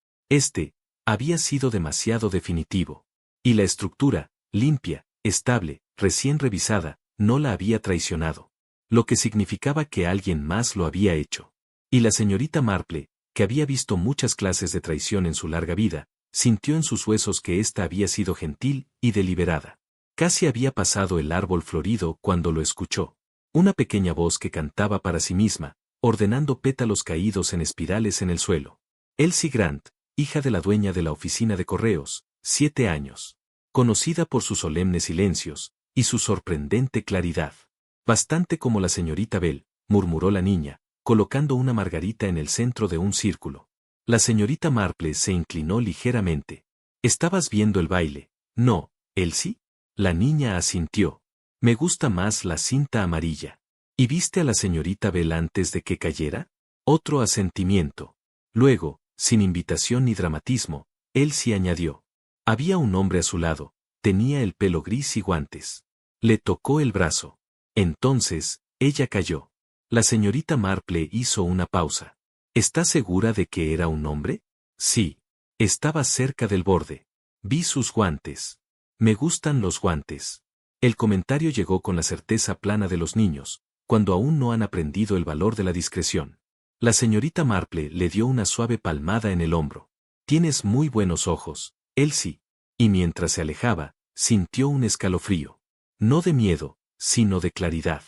Había sido demasiado definitivo. Y la estructura, limpia, estable, recién revisada, no la había traicionado. Lo que significaba que alguien más lo había hecho. Y la señorita Marple, que había visto muchas clases de traición en su larga vida, sintió en sus huesos que ésta había sido gentil y deliberada. Casi había pasado el árbol florido cuando lo escuchó. Una pequeña voz que cantaba para sí misma, ordenando pétalos caídos en espirales en el suelo. Elsie Grant, hija de la dueña de la oficina de correos, 7 años. Conocida por sus solemnes silencios, y su sorprendente claridad. Bastante como la señorita Bell, murmuró la niña, colocando una margarita en el centro de un círculo. La señorita Marple se inclinó ligeramente. ¿Estabas viendo el baile? No, Elsie. La niña asintió. Me gusta más la cinta amarilla. ¿Y viste a la señorita Bell antes de que cayera? Otro asentimiento. Luego, sin invitación ni dramatismo, Elsie añadió. Había un hombre a su lado, tenía el pelo gris y guantes. Le tocó el brazo. Entonces, Ella cayó. La señorita Marple hizo una pausa. ¿Estás segura de que era un hombre? Sí. Estaba cerca del borde. Vi sus guantes. Me gustan los guantes. El comentario llegó con la certeza plana de los niños, cuando aún no han aprendido el valor de la discreción. La señorita Marple le dio una suave palmada en el hombro. Tienes muy buenos ojos, Elsie. Y mientras se alejaba, sintió un escalofrío. No de miedo, sino de claridad.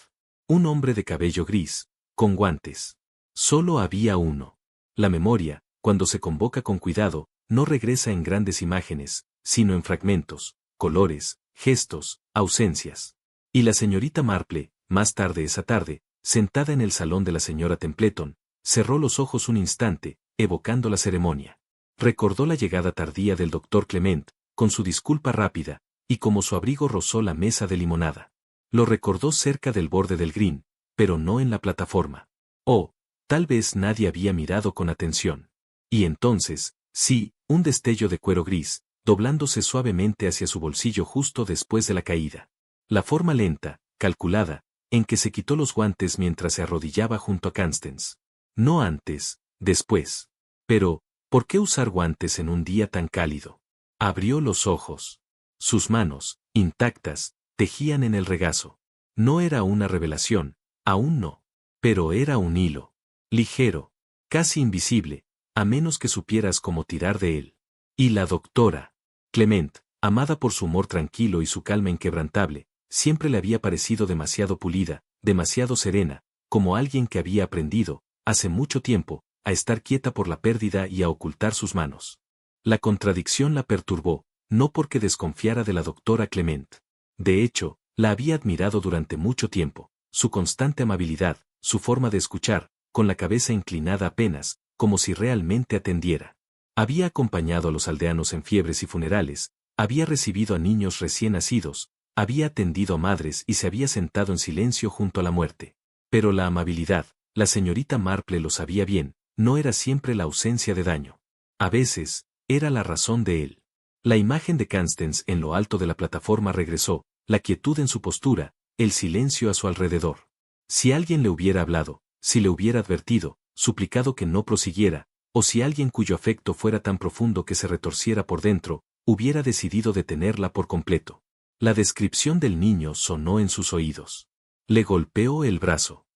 Un hombre de cabello gris, con guantes. Solo había uno. La memoria, cuando se convoca con cuidado, no regresa en grandes imágenes, sino en fragmentos, colores, gestos, ausencias. Y la señorita Marple, más tarde esa tarde, sentada en el salón de la señora Templeton, cerró los ojos un instante, evocando la ceremonia. Recordó la llegada tardía del doctor Clement, con su disculpa rápida, y como su abrigo rozó la mesa de limonada. Lo recordó cerca del borde del green, pero no en la plataforma. Oh, tal vez nadie había mirado con atención. Y entonces, sí, un destello de cuero gris, doblándose suavemente hacia su bolsillo justo después de la caída. La forma lenta, calculada, en que se quitó los guantes mientras se arrodillaba junto a Constance. No antes, después. Pero, ¿por qué usar guantes en un día tan cálido? Abrió los ojos. Sus manos, intactas, tejían en el regazo. No era una revelación, aún no. Pero era un hilo. Ligero, casi invisible, a menos que supieras cómo tirar de él. Y la doctora Clement, amada por su humor tranquilo y su calma inquebrantable, siempre le había parecido demasiado pulida, demasiado serena, como alguien que había aprendido, hace mucho tiempo, a estar quieta por la pérdida y a ocultar sus manos. La contradicción la perturbó, no porque desconfiara de la doctora Clement. De hecho, la había admirado durante mucho tiempo, su constante amabilidad, su forma de escuchar, con la cabeza inclinada apenas, como si realmente atendiera. Había acompañado a los aldeanos en fiebres y funerales, había recibido a niños recién nacidos, había atendido a madres y se había sentado en silencio junto a la muerte. Pero la amabilidad, la señorita Marple lo sabía bien, no era siempre la ausencia de daño. A veces, era la razón de él. La imagen de Constance en lo alto de la plataforma regresó, la quietud en su postura, el silencio a su alrededor. Si alguien le hubiera hablado, si le hubiera advertido, suplicado que no prosiguiera, o si alguien cuyo afecto fuera tan profundo que se retorciera por dentro, hubiera decidido detenerla por completo. La descripción del niño sonó en sus oídos. Le golpeó el brazo.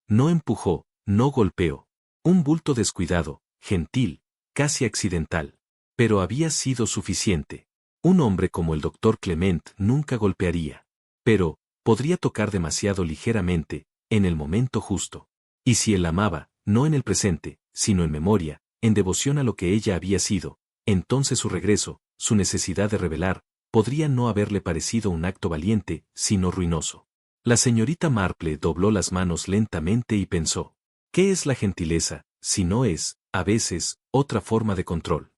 No empujó, no golpeó. Un bulto descuidado, gentil, casi accidental. Pero había sido suficiente. Un hombre como el doctor Clement nunca golpearía. Pero, podría tocar demasiado ligeramente, en el momento justo. Y si él amaba, no en el presente, sino en memoria, en devoción a lo que ella había sido, entonces su regreso, su necesidad de revelar, podría no haberle parecido un acto valiente, sino ruinoso. La señorita Marple dobló las manos lentamente y pensó, ¿qué es la gentileza, si no es, a veces, otra forma de control?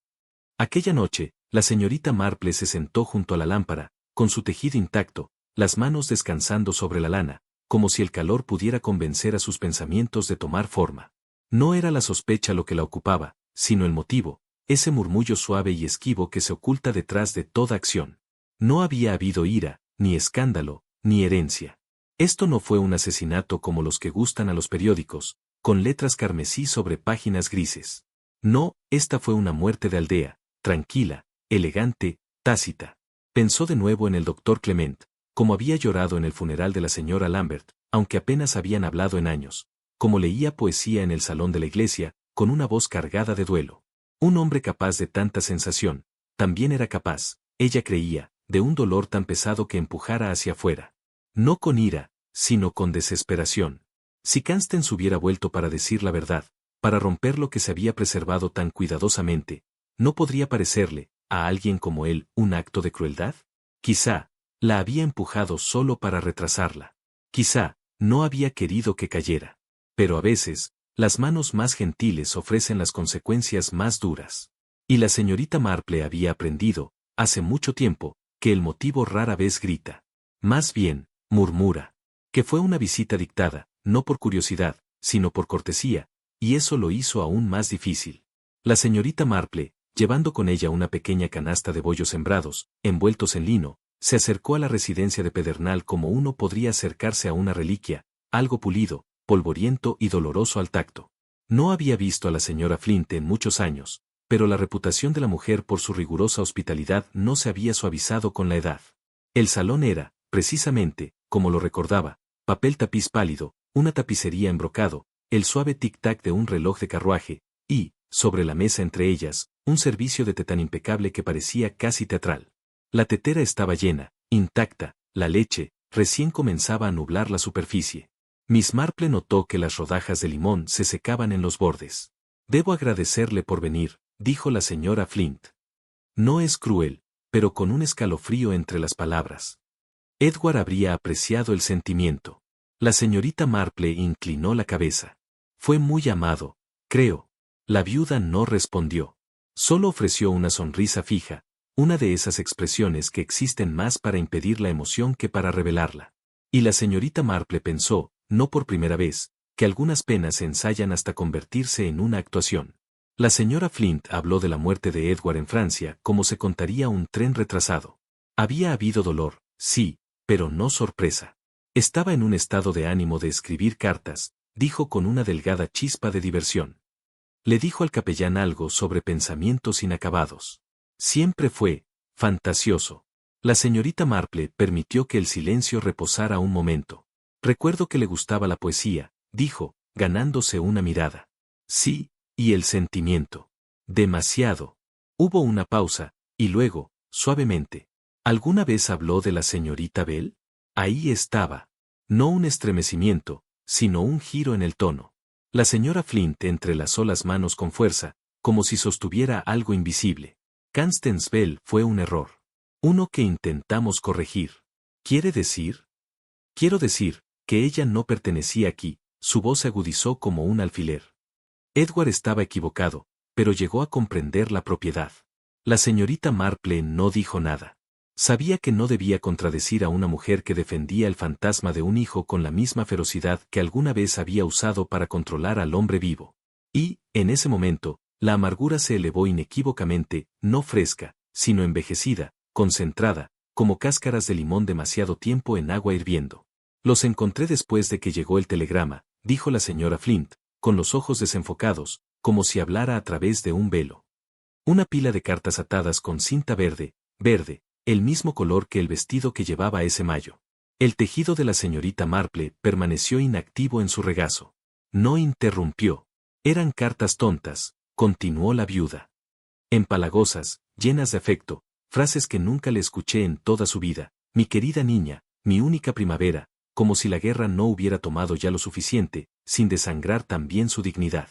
Aquella noche, la señorita Marple se sentó junto a la lámpara, con su tejido intacto, las manos descansando sobre la lana, como si el calor pudiera convencer a sus pensamientos de tomar forma. No era la sospecha lo que la ocupaba, sino el motivo, ese murmullo suave y esquivo que se oculta detrás de toda acción. No había habido ira, ni escándalo, ni herencia. Esto no fue un asesinato como los que gustan a los periódicos, con letras carmesí sobre páginas grises. No, esta fue una muerte de aldea, tranquila, elegante, tácita. Pensó de nuevo en el doctor Clement, como había llorado en el funeral de la señora Lambert, aunque apenas habían hablado en años, como leía poesía en el salón de la iglesia, con una voz cargada de duelo. Un hombre capaz de tanta sensación, también era capaz, ella creía, de un dolor tan pesado que empujara hacia afuera. No con ira, sino con desesperación. Si Constance hubiera vuelto para decir la verdad, para romper lo que se había preservado tan cuidadosamente, ¿no podría parecerle, a alguien como él, un acto de crueldad? Quizá, la había empujado solo para retrasarla. Quizá, no había querido que cayera. Pero a veces, las manos más gentiles ofrecen las consecuencias más duras. Y la señorita Marple había aprendido, hace mucho tiempo, que el motivo rara vez grita. Más bien, murmura. Que fue una visita dictada, no por curiosidad, sino por cortesía, y eso lo hizo aún más difícil. La señorita Marple, llevando con ella una pequeña canasta de bollos sembrados, envueltos en lino, se acercó a la residencia de Pedernal como uno podría acercarse a una reliquia, algo pulido, polvoriento y doloroso al tacto. No había visto a la señora Flint en muchos años, pero la reputación de la mujer por su rigurosa hospitalidad no se había suavizado con la edad. El salón era, precisamente, como lo recordaba, papel tapiz pálido, una tapicería embrocado, el suave tic-tac de un reloj de carruaje, y, sobre la mesa entre ellas, un servicio de té tan impecable que parecía casi teatral. La tetera estaba llena, intacta, la leche, recién comenzaba a nublar la superficie. Miss Marple notó que las rodajas de limón se secaban en los bordes. Debo agradecerle por venir, dijo la señora Flint. No es cruel, pero con un escalofrío entre las palabras. Edward habría apreciado el sentimiento. La señorita Marple inclinó la cabeza. Fue muy amado, creo. La viuda no respondió. Solo ofreció una sonrisa fija, una de esas expresiones que existen más para impedir la emoción que para revelarla. Y la señorita Marple pensó, no por primera vez, que algunas penas se ensayan hasta convertirse en una actuación. La señora Flint habló de la muerte de Edward en Francia como se contaría un tren retrasado. Había habido dolor, sí, pero no sorpresa. Estaba en un estado de ánimo de escribir cartas, dijo con una delgada chispa de diversión. Le dijo al capellán algo sobre pensamientos inacabados. Siempre fue fantasioso. La señorita Marple permitió que el silencio reposara un momento. Recuerdo que le gustaba la poesía, dijo, ganándose una mirada. Sí, y el sentimiento. Demasiado. Hubo una pausa, y luego, suavemente. ¿Alguna vez habló de la señorita Bell? Ahí estaba. No un estremecimiento, sino un giro en el tono. La señora Flint entrelazó las manos con fuerza, como si sostuviera algo invisible. Constance Bell fue un error. Uno que intentamos corregir. ¿Quiere decir? Quiero decir, que ella no pertenecía aquí, su voz se agudizó como un alfiler. Edward estaba equivocado, pero llegó a comprender la propiedad. La señorita Marple no dijo nada. Sabía que no debía contradecir a una mujer que defendía el fantasma de un hijo con la misma ferocidad que alguna vez había usado para controlar al hombre vivo. Y, en ese momento, la amargura se elevó inequívocamente, no fresca, sino envejecida, concentrada, como cáscaras de limón demasiado tiempo en agua hirviendo. Los encontré después de que llegó el telegrama, dijo la señora Flint, con los ojos desenfocados, como si hablara a través de un velo. Una pila de cartas atadas con cinta verde, el mismo color que el vestido que llevaba ese mayo. El tejido de la señorita Marple permaneció inactivo en su regazo. No interrumpió. Eran cartas tontas, continuó la viuda. Empalagosas, llenas de afecto, frases que nunca le escuché en toda su vida. Mi querida niña, mi única primavera, como si la guerra no hubiera tomado ya lo suficiente, sin desangrar también su dignidad.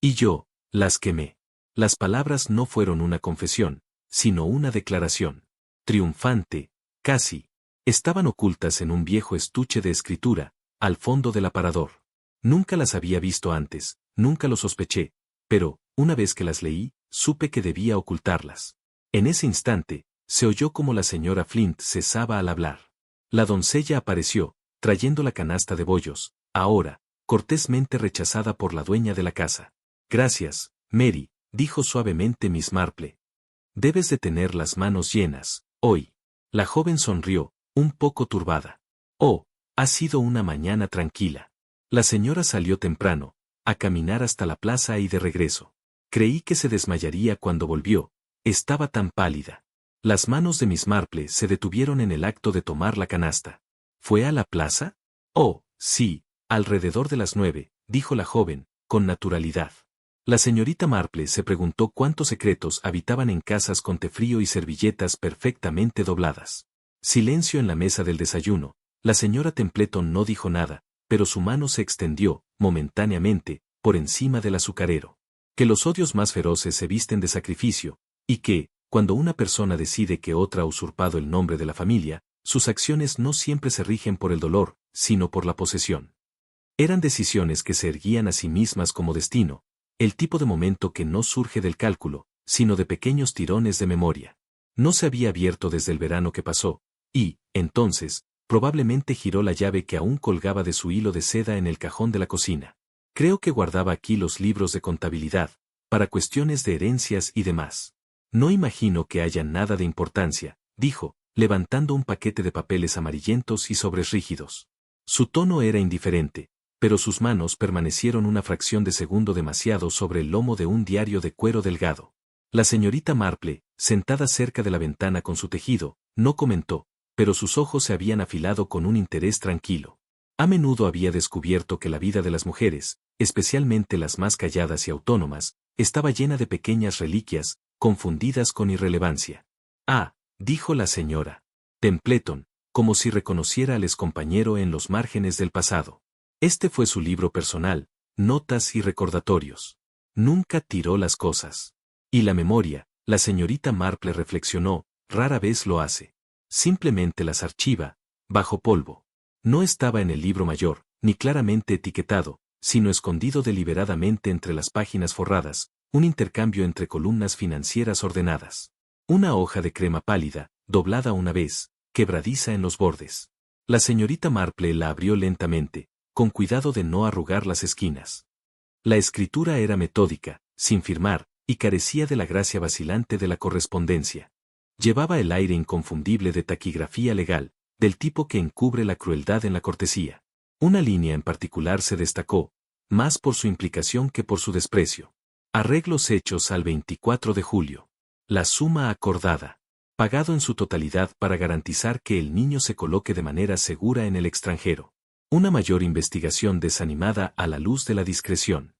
Y yo, las quemé. Las palabras no fueron una confesión, sino una declaración. Triunfante, casi. Estaban ocultas en un viejo estuche de escritura, al fondo del aparador. Nunca las había visto antes, nunca lo sospeché, pero, una vez que las leí, supe que debía ocultarlas. En ese instante, se oyó como la señora Flint cesaba al hablar. La doncella apareció, trayendo la canasta de bollos, ahora, cortésmente rechazada por la dueña de la casa. Gracias, Mary, dijo suavemente Miss Marple. Debes de tener las manos llenas, hoy. La joven sonrió, un poco turbada. Oh, ha sido una mañana tranquila. La señora salió temprano, a caminar hasta la plaza y de regreso. Creí que se desmayaría cuando volvió, estaba tan pálida. Las manos de Miss Marple se detuvieron en el acto de tomar la canasta. ¿Fue a la plaza? Oh, sí, alrededor de las 9, dijo la joven, con naturalidad. La señorita Marple se preguntó cuántos secretos habitaban en casas con té frío y servilletas perfectamente dobladas. Silencio en la mesa del desayuno. La señora Templeton no dijo nada, pero su mano se extendió, momentáneamente, por encima del azucarero. Que los odios más feroces se visten de sacrificio, y que, cuando una persona decide que otra ha usurpado el nombre de la familia, sus acciones no siempre se rigen por el dolor, sino por la posesión. Eran decisiones que se erguían a sí mismas como destino, el tipo de momento que no surge del cálculo, sino de pequeños tirones de memoria. No se había abierto desde el verano que pasó, y, entonces, probablemente giró la llave que aún colgaba de su hilo de seda en el cajón de la cocina. Creo que guardaba aquí los libros de contabilidad, para cuestiones de herencias y demás. No imagino que haya nada de importancia, dijo, levantando un paquete de papeles amarillentos y sobres rígidos. Su tono era indiferente, pero sus manos permanecieron una fracción de segundo demasiado sobre el lomo de un diario de cuero delgado. La señorita Marple, sentada cerca de la ventana con su tejido, no comentó, pero sus ojos se habían afilado con un interés tranquilo. A menudo había descubierto que la vida de las mujeres, especialmente las más calladas y autónomas, estaba llena de pequeñas reliquias, confundidas con irrelevancia. Ah, dijo la señora Templeton, como si reconociera al excompañero en los márgenes del pasado. Este fue su libro personal, notas y recordatorios. Nunca tiró las cosas. Y la memoria, la señorita Marple reflexionó, rara vez lo hace. Simplemente las archiva, bajo polvo. No estaba en el libro mayor, ni claramente etiquetado, sino escondido deliberadamente entre las páginas forradas, un intercambio entre columnas financieras ordenadas. Una hoja de crema pálida, doblada una vez, quebradiza en los bordes. La señorita Marple la abrió lentamente, con cuidado de no arrugar las esquinas. La escritura era metódica, sin firmar, y carecía de la gracia vacilante de la correspondencia. Llevaba el aire inconfundible de taquigrafía legal, del tipo que encubre la crueldad en la cortesía. Una línea en particular se destacó, más por su implicación que por su desprecio. Arreglos hechos al 24 de julio. La suma acordada. Pagado en su totalidad para garantizar que el niño se coloque de manera segura en el extranjero. Una mayor investigación desanimada a la luz de la discreción.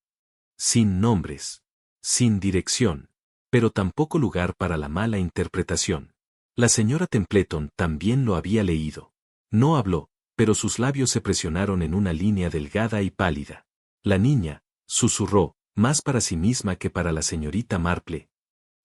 Sin nombres. Sin dirección. Pero tampoco lugar para la mala interpretación. La señora Templeton también lo había leído. No habló, pero sus labios se presionaron en una línea delgada y pálida. La niña, susurró, más para sí misma que para la señorita Marple.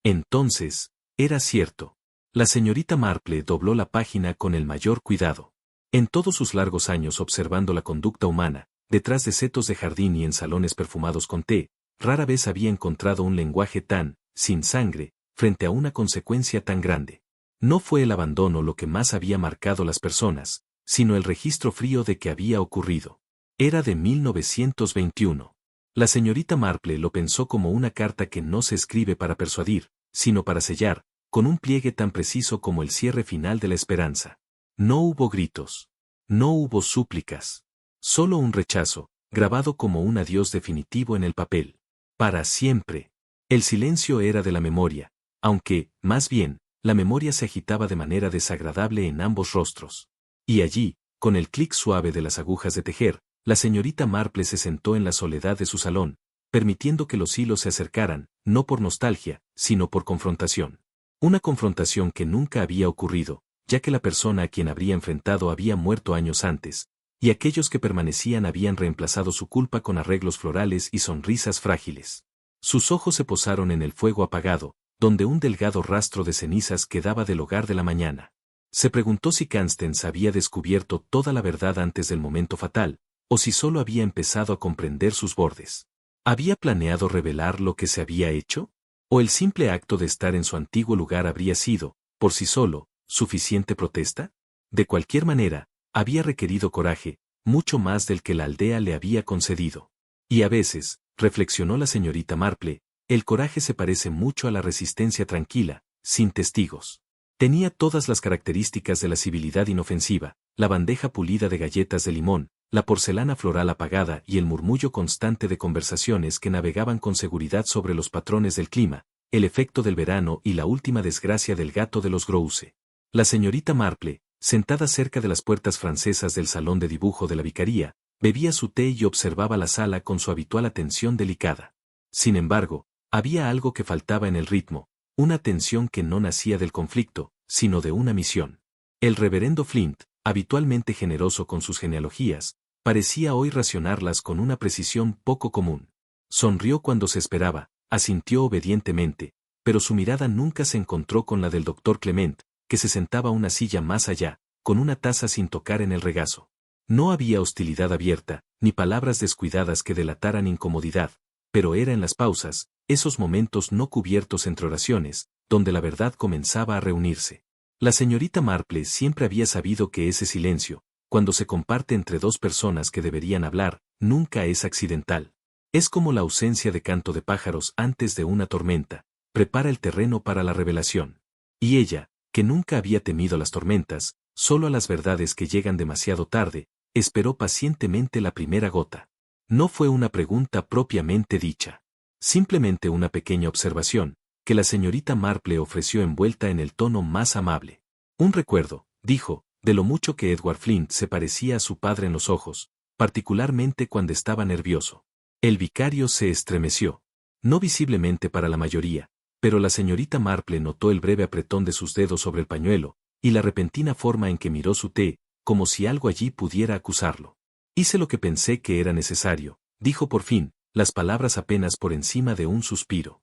Entonces, era cierto. La señorita Marple dobló la página con el mayor cuidado. En todos sus largos años observando la conducta humana, detrás de setos de jardín y en salones perfumados con té, rara vez había encontrado un lenguaje tan, sin sangre, frente a una consecuencia tan grande. No fue el abandono lo que más había marcado las personas, sino el registro frío de que había ocurrido. Era de 1921. La señorita Marple lo pensó como una carta que no se escribe para persuadir, sino para sellar, con un pliegue tan preciso como el cierre final de la esperanza. No hubo gritos. No hubo súplicas. Solo un rechazo, grabado como un adiós definitivo en el papel. Para siempre. El silencio era de la memoria, aunque, más bien, la memoria se agitaba de manera desagradable en ambos rostros. Y allí, con el clic suave de las agujas de tejer, la señorita Marple se sentó en la soledad de su salón, permitiendo que los hilos se acercaran, no por nostalgia, sino por confrontación. Una confrontación que nunca había ocurrido, ya que la persona a quien habría enfrentado había muerto años antes, y aquellos que permanecían habían reemplazado su culpa con arreglos florales y sonrisas frágiles. Sus ojos se posaron en el fuego apagado, donde un delgado rastro de cenizas quedaba del hogar de la mañana. Se preguntó si Constance había descubierto toda la verdad antes del momento fatal, o si solo había empezado a comprender sus bordes. ¿Había planeado revelar lo que se había hecho? ¿O el simple acto de estar en su antiguo lugar habría sido, por sí solo, suficiente protesta? De cualquier manera, había requerido coraje, mucho más del que la aldea le había concedido. Y a veces, reflexionó la señorita Marple, el coraje se parece mucho a la resistencia tranquila, sin testigos. Tenía todas las características de la civilidad inofensiva, la bandeja pulida de galletas de limón, la porcelana floral apagada y el murmullo constante de conversaciones que navegaban con seguridad sobre los patrones del clima, el efecto del verano y la última desgracia del gato de los Grouse. La señorita Marple, sentada cerca de las puertas francesas del salón de dibujo de la vicaría, bebía su té y observaba la sala con su habitual atención delicada. Sin embargo, había algo que faltaba en el ritmo, una tensión que no nacía del conflicto, sino de una misión. El reverendo Flint, habitualmente generoso con sus genealogías, parecía hoy racionarlas con una precisión poco común. Sonrió cuando se esperaba, asintió obedientemente, pero su mirada nunca se encontró con la del doctor Clement, que se sentaba una silla más allá, con una taza sin tocar en el regazo. No había hostilidad abierta, ni palabras descuidadas que delataran incomodidad, pero era en las pausas, esos momentos no cubiertos entre oraciones, donde la verdad comenzaba a reunirse. La señorita Marple siempre había sabido que ese silencio, cuando se comparte entre dos personas que deberían hablar, nunca es accidental. Es como la ausencia de canto de pájaros antes de una tormenta, prepara el terreno para la revelación. Y ella, que nunca había temido las tormentas, solo a las verdades que llegan demasiado tarde, esperó pacientemente la primera gota. No fue una pregunta propiamente dicha. Simplemente una pequeña observación, que la señorita Marple ofreció envuelta en el tono más amable. Un recuerdo, dijo, de lo mucho que Edward Flint se parecía a su padre en los ojos, particularmente cuando estaba nervioso. El vicario se estremeció. No visiblemente para la mayoría, pero la señorita Marple notó el breve apretón de sus dedos sobre el pañuelo, y la repentina forma en que miró su té, como si algo allí pudiera acusarlo. Hice lo que pensé que era necesario, dijo por fin, las palabras apenas por encima de un suspiro.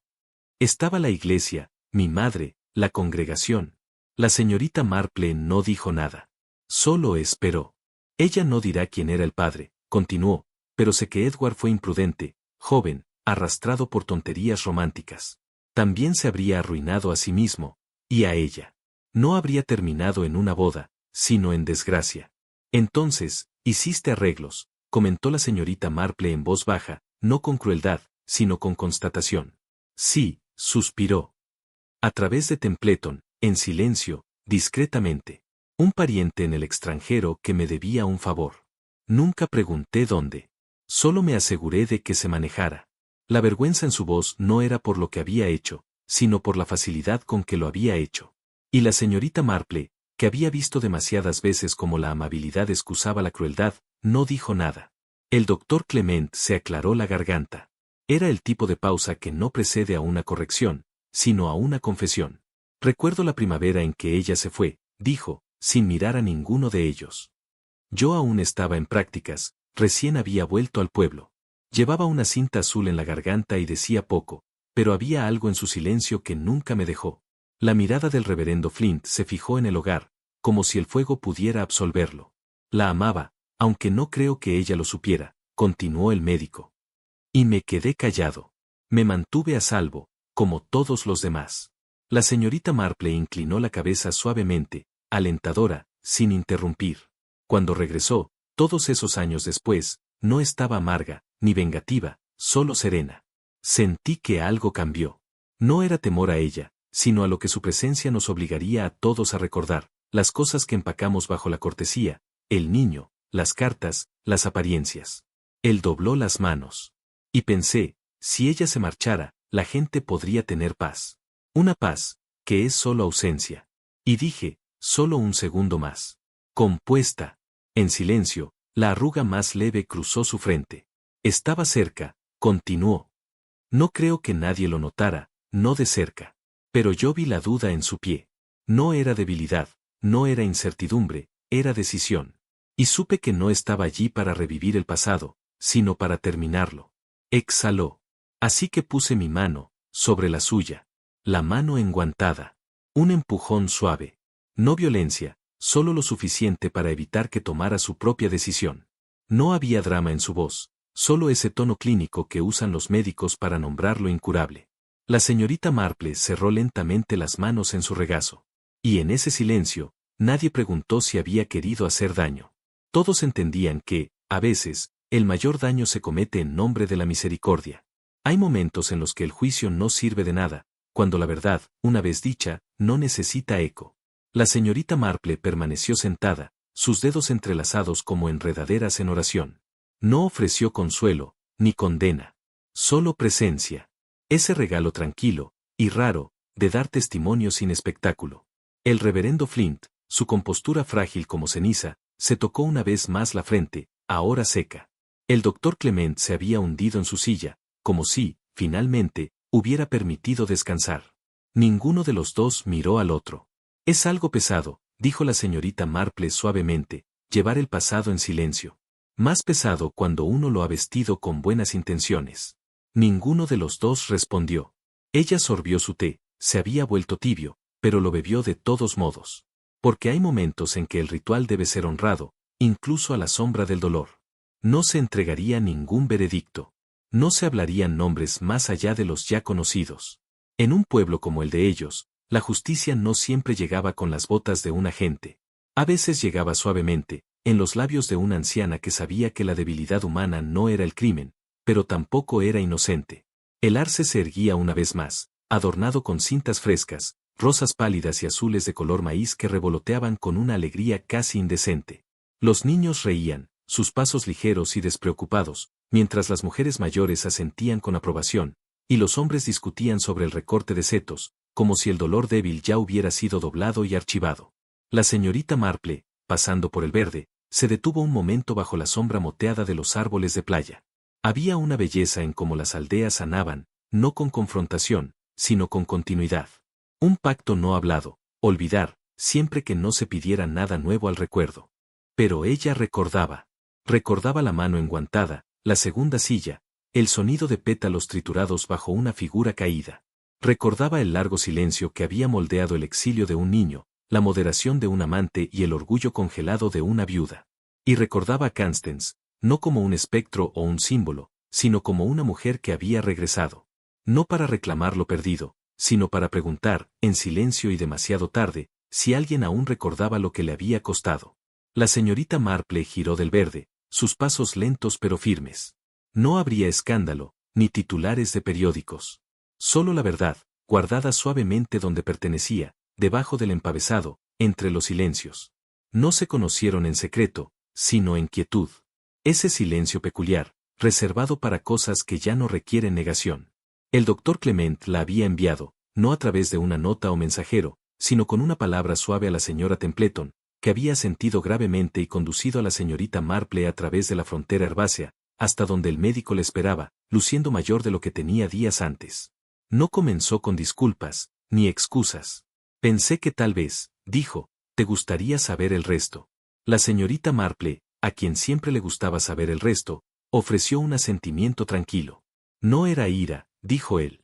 Estaba la iglesia, mi madre, la congregación. La señorita Marple no dijo nada. Solo esperó. Ella no dirá quién era el padre, continuó, pero sé que Edward fue imprudente, joven, arrastrado por tonterías románticas. También se habría arruinado a sí mismo, y a ella. No habría terminado en una boda, sino en desgracia. Entonces, hiciste arreglos, comentó la señorita Marple en voz baja, no con crueldad, sino con constatación. Sí, suspiró. A través de Templeton, en silencio, discretamente. Un pariente en el extranjero que me debía un favor. Nunca pregunté dónde. Solo me aseguré de que se manejara. La vergüenza en su voz no era por lo que había hecho, sino por la facilidad con que lo había hecho. Y la señorita Marple, que había visto demasiadas veces cómo la amabilidad excusaba la crueldad, no dijo nada. El doctor Clement se aclaró la garganta. Era el tipo de pausa que no precede a una corrección, sino a una confesión. Recuerdo la primavera en que ella se fue, dijo, sin mirar a ninguno de ellos. Yo aún estaba en prácticas, recién había vuelto al pueblo. Llevaba una cinta azul en la garganta y decía poco, pero había algo en su silencio que nunca me dejó. La mirada del reverendo Flint se fijó en el hogar, como si el fuego pudiera absolverlo. La amaba, aunque no creo que ella lo supiera, continuó el médico. Y me quedé callado. Me mantuve a salvo, como todos los demás. La señorita Marple inclinó la cabeza suavemente, alentadora, sin interrumpir. Cuando regresó, todos esos años después, no estaba amarga, ni vengativa, solo serena. Sentí que algo cambió. No era temor a ella, sino a lo que su presencia nos obligaría a todos a recordar, las cosas que empacamos bajo la cortesía, el niño, las cartas, las apariencias. Él dobló las manos. Y pensé, si ella se marchara, la gente podría tener paz. Una paz, que es solo ausencia. Y dije, solo un segundo más. Compuesta. En silencio, la arruga más leve cruzó su frente. Estaba cerca, continuó. No creo que nadie lo notara, no de cerca. Pero yo vi la duda en su pie. No era debilidad, no era incertidumbre, era decisión. Y supe que no estaba allí para revivir el pasado, sino para terminarlo. Exhaló. Así que puse mi mano, sobre la suya. La mano enguantada. Un empujón suave. No violencia, solo lo suficiente para evitar que tomara su propia decisión. No había drama en su voz, solo ese tono clínico que usan los médicos para nombrar lo incurable. La señorita Marple cerró lentamente las manos en su regazo. Y en ese silencio, nadie preguntó si había querido hacer daño. Todos entendían que, a veces, el mayor daño se comete en nombre de la misericordia. Hay momentos en los que el juicio no sirve de nada, cuando la verdad, una vez dicha, no necesita eco. La señorita Marple permaneció sentada, sus dedos entrelazados como enredaderas en oración. No ofreció consuelo, ni condena. Solo presencia. Ese regalo tranquilo, y raro, de dar testimonio sin espectáculo. El reverendo Flint, su compostura frágil como ceniza, se tocó una vez más la frente, ahora seca. El doctor Clement se había hundido en su silla, como si, finalmente, hubiera permitido descansar. Ninguno de los dos miró al otro. Es algo pesado, dijo la señorita Marple suavemente, llevar el pasado en silencio. Más pesado cuando uno lo ha vestido con buenas intenciones. Ninguno de los dos respondió. Ella sorbió su té, se había vuelto tibio, pero lo bebió de todos modos. Porque hay momentos en que el ritual debe ser honrado, incluso a la sombra del dolor. No se entregaría ningún veredicto. No se hablarían nombres más allá de los ya conocidos. En un pueblo como el de ellos, la justicia no siempre llegaba con las botas de un agente. A veces llegaba suavemente, en los labios de una anciana que sabía que la debilidad humana no era el crimen, pero tampoco era inocente. El arce se erguía una vez más, adornado con cintas frescas, rosas pálidas y azules de color maíz que revoloteaban con una alegría casi indecente. Los niños reían, sus pasos ligeros y despreocupados, mientras las mujeres mayores asentían con aprobación, y los hombres discutían sobre el recorte de setos, como si el dolor débil ya hubiera sido doblado y archivado. La señorita Marple, pasando por el verde, se detuvo un momento bajo la sombra moteada de los árboles de playa. Había una belleza en cómo las aldeas sanaban, no con confrontación, sino con continuidad. Un pacto no hablado, olvidar, siempre que no se pidiera nada nuevo al recuerdo. Pero ella recordaba. Recordaba la mano enguantada, la segunda silla, el sonido de pétalos triturados bajo una figura caída. Recordaba el largo silencio que había moldeado el exilio de un niño, la moderación de un amante y el orgullo congelado de una viuda. Y recordaba a Constance, no como un espectro o un símbolo, sino como una mujer que había regresado. No para reclamar lo perdido, sino para preguntar, en silencio y demasiado tarde, si alguien aún recordaba lo que le había costado. La señorita Marple giró del verde, sus pasos lentos pero firmes. No habría escándalo, ni titulares de periódicos. Solo la verdad, guardada suavemente donde pertenecía, debajo del empavesado, entre los silencios. No se conocieron en secreto, sino en quietud. Ese silencio peculiar, reservado para cosas que ya no requieren negación. El doctor Clement la había enviado, no a través de una nota o mensajero, sino con una palabra suave a la señora Templeton, que había sentido gravemente y conducido a la señorita Marple a través de la frontera herbácea, hasta donde el médico le esperaba, luciendo mayor de lo que tenía días antes. No comenzó con disculpas, ni excusas. Pensé que tal vez, dijo, te gustaría saber el resto. La señorita Marple, a quien siempre le gustaba saber el resto, ofreció un asentimiento tranquilo. No era ira, dijo él.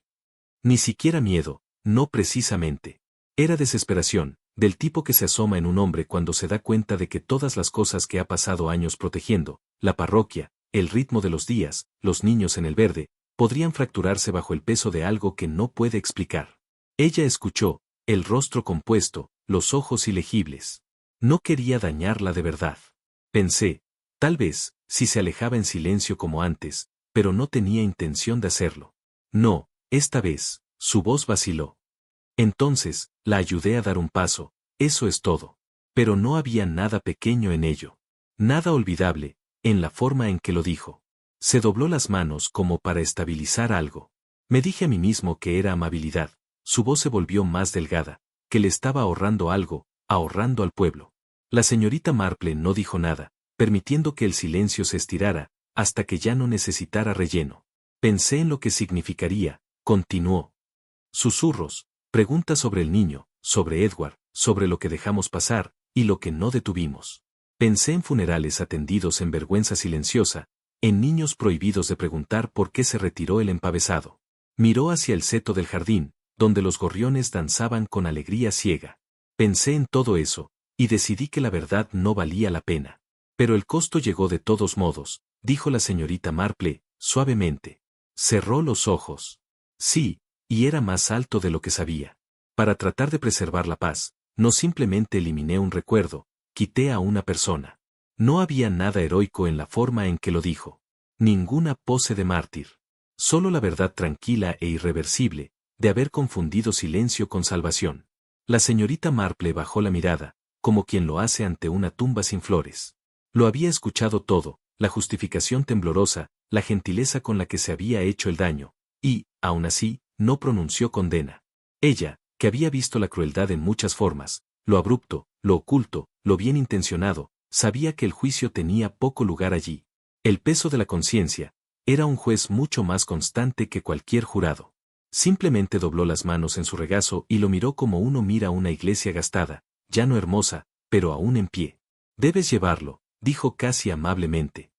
Ni siquiera miedo, no precisamente. Era desesperación, del tipo que se asoma en un hombre cuando se da cuenta de que todas las cosas que ha pasado años protegiendo, la parroquia, el ritmo de los días, los niños en el verde, podrían fracturarse bajo el peso de algo que no puede explicar. Ella escuchó, el rostro compuesto, los ojos ilegibles. No quería dañarla de verdad. Pensé, tal vez, si se alejaba en silencio como antes, pero no tenía intención de hacerlo. No, esta vez, su voz vaciló. Entonces, la ayudé a dar un paso, eso es todo. Pero no había nada pequeño en ello. Nada olvidable, en la forma en que lo dijo. Se dobló las manos como para estabilizar algo. Me dije a mí mismo que era amabilidad. Su voz se volvió más delgada, que le estaba ahorrando algo, ahorrando al pueblo. La señorita Marple no dijo nada, permitiendo que el silencio se estirara, hasta que ya no necesitara relleno. Pensé en lo que significaría, continuó. Susurros, preguntas sobre el niño, sobre Edward, sobre lo que dejamos pasar, y lo que no detuvimos. Pensé en funerales atendidos en vergüenza silenciosa, en niños prohibidos de preguntar por qué se retiró el empavesado. Miró hacia el seto del jardín, donde los gorriones danzaban con alegría ciega. Pensé en todo eso, y decidí que la verdad no valía la pena. Pero el costo llegó de todos modos, dijo la señorita Marple, suavemente. Cerró los ojos. Sí, y era más alto de lo que sabía. Para tratar de preservar la paz, no simplemente eliminé un recuerdo, quité a una persona. No había nada heroico en la forma en que lo dijo. Ninguna pose de mártir. Solo la verdad tranquila e irreversible, de haber confundido silencio con salvación. La señorita Marple bajó la mirada, como quien lo hace ante una tumba sin flores. Lo había escuchado todo, la justificación temblorosa, la gentileza con la que se había hecho el daño, y, aun así, no pronunció condena. Ella, que había visto la crueldad en muchas formas, lo abrupto, lo oculto, lo bien intencionado, sabía que el juicio tenía poco lugar allí. El peso de la conciencia, era un juez mucho más constante que cualquier jurado. Simplemente dobló las manos en su regazo y lo miró como uno mira una iglesia gastada, ya no hermosa, pero aún en pie. Debes llevarlo, dijo casi amablemente.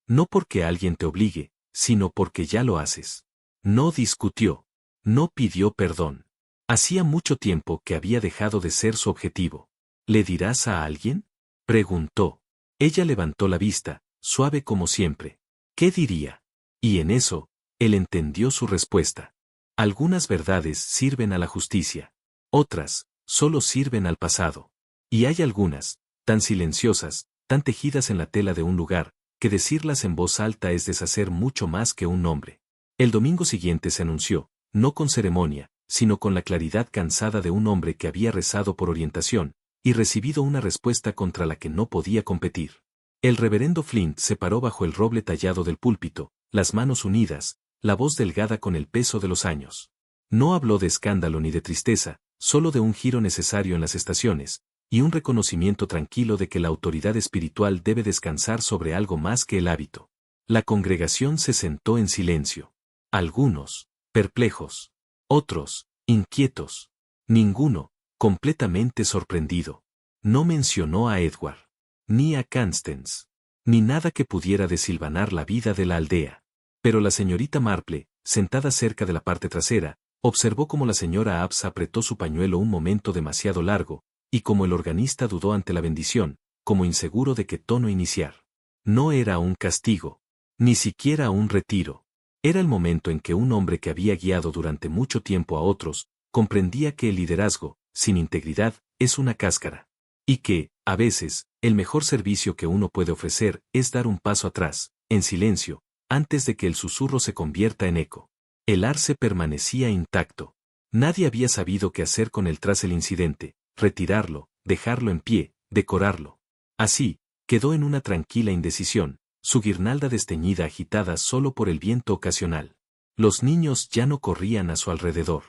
No porque alguien te obligue, sino porque ya lo haces. No discutió. No pidió perdón. Hacía mucho tiempo que había dejado de ser su objetivo. ¿Le dirás a alguien? Preguntó. Ella levantó la vista, suave como siempre. ¿Qué diría? Y en eso, él entendió su respuesta. Algunas verdades sirven a la justicia. Otras, solo sirven al pasado. Y hay algunas, tan silenciosas, tan tejidas en la tela de un lugar, que decirlas en voz alta es deshacer mucho más que un nombre. El domingo siguiente se anunció, no con ceremonia, sino con la claridad cansada de un hombre que había rezado por orientación, y recibido una respuesta contra la que no podía competir. El reverendo Flint se paró bajo el roble tallado del púlpito, las manos unidas, la voz delgada con el peso de los años. No habló de escándalo ni de tristeza, solo de un giro necesario en las estaciones, y un reconocimiento tranquilo de que la autoridad espiritual debe descansar sobre algo más que el hábito. La congregación se sentó en silencio. Algunos, perplejos. Otros, inquietos. Ninguno, completamente sorprendido. No mencionó a Edward, ni a Constance, ni nada que pudiera desilvanar la vida de la aldea. Pero la señorita Marple, sentada cerca de la parte trasera, observó cómo la señora Abbs apretó su pañuelo un momento demasiado largo, y como el organista dudó ante la bendición, como inseguro de qué tono iniciar. No era un castigo, ni siquiera un retiro. Era el momento en que un hombre que había guiado durante mucho tiempo a otros, comprendía que el liderazgo, sin integridad, es una cáscara. Y que, a veces, el mejor servicio que uno puede ofrecer es dar un paso atrás, en silencio, antes de que el susurro se convierta en eco. El arce permanecía intacto. Nadie había sabido qué hacer con él tras el incidente, retirarlo, dejarlo en pie, decorarlo. Así, quedó en una tranquila indecisión, su guirnalda desteñida agitada solo por el viento ocasional. Los niños ya no corrían a su alrededor.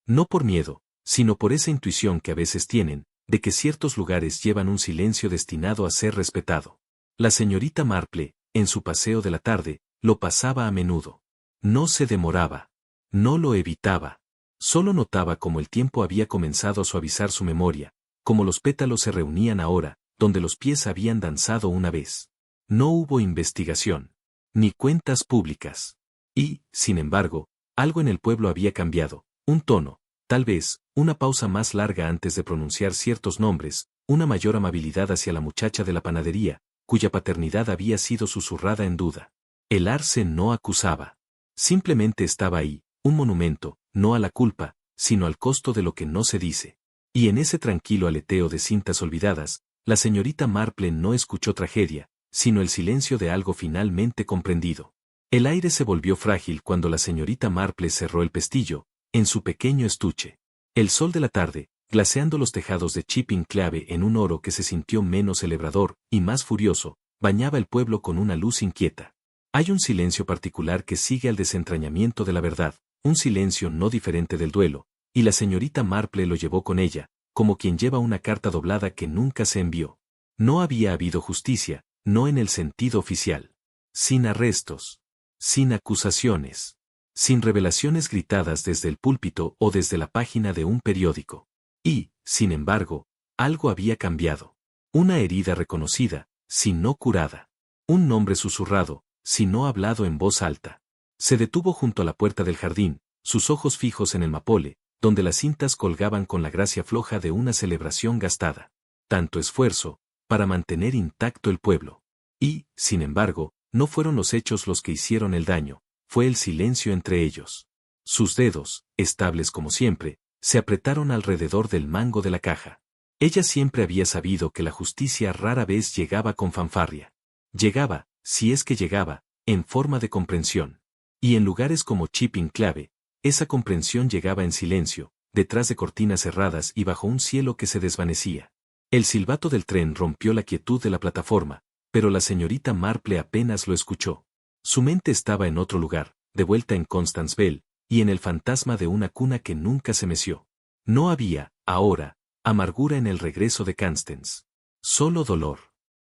No por miedo, sino por esa intuición que a veces tienen, de que ciertos lugares llevan un silencio destinado a ser respetado. La señorita Marple, en su paseo de la tarde, lo pasaba a menudo. No se demoraba. No lo evitaba. Solo notaba cómo el tiempo había comenzado a suavizar su memoria, como los pétalos se reunían ahora, donde los pies habían danzado una vez. No hubo investigación. Ni cuentas públicas. Y, sin embargo, algo en el pueblo había cambiado. Un tono, tal vez, una pausa más larga antes de pronunciar ciertos nombres, una mayor amabilidad hacia la muchacha de la panadería, cuya paternidad había sido susurrada en duda. El arce no acusaba. Simplemente estaba ahí, un monumento, no a la culpa, sino al costo de lo que no se dice. Y en ese tranquilo aleteo de cintas olvidadas, la señorita Marple no escuchó tragedia, sino el silencio de algo finalmente comprendido. El aire se volvió frágil cuando la señorita Marple cerró el pestillo, en su pequeño estuche. El sol de la tarde, glaseando los tejados de Chipping Clave en un oro que se sintió menos celebrador y más furioso, bañaba el pueblo con una luz inquieta. Hay un silencio particular que sigue al desentrañamiento de la verdad, un silencio no diferente del duelo, y la señorita Marple lo llevó con ella, como quien lleva una carta doblada que nunca se envió. No había habido justicia, no en el sentido oficial. Sin arrestos. Sin acusaciones. Sin revelaciones gritadas desde el púlpito o desde la página de un periódico. Y, sin embargo, algo había cambiado. Una herida reconocida, si no curada. Un nombre susurrado, si no hablado en voz alta. Se detuvo junto a la puerta del jardín, sus ojos fijos en el mapole, donde las cintas colgaban con la gracia floja de una celebración gastada. Tanto esfuerzo, para mantener intacto el pueblo. Y, sin embargo, no fueron los hechos los que hicieron el daño, fue el silencio entre ellos. Sus dedos, estables como siempre, se apretaron alrededor del mango de la caja. Ella siempre había sabido que la justicia rara vez llegaba con fanfarria. Llegaba, si es que llegaba, en forma de comprensión. Y en lugares como Chipping Clave, esa comprensión llegaba en silencio, detrás de cortinas cerradas y bajo un cielo que se desvanecía. El silbato del tren rompió la quietud de la plataforma, pero la señorita Marple apenas lo escuchó. Su mente estaba en otro lugar, de vuelta en Constanceville, y en el fantasma de una cuna que nunca se meció. No había, ahora, amargura en el regreso de Constance. Solo dolor.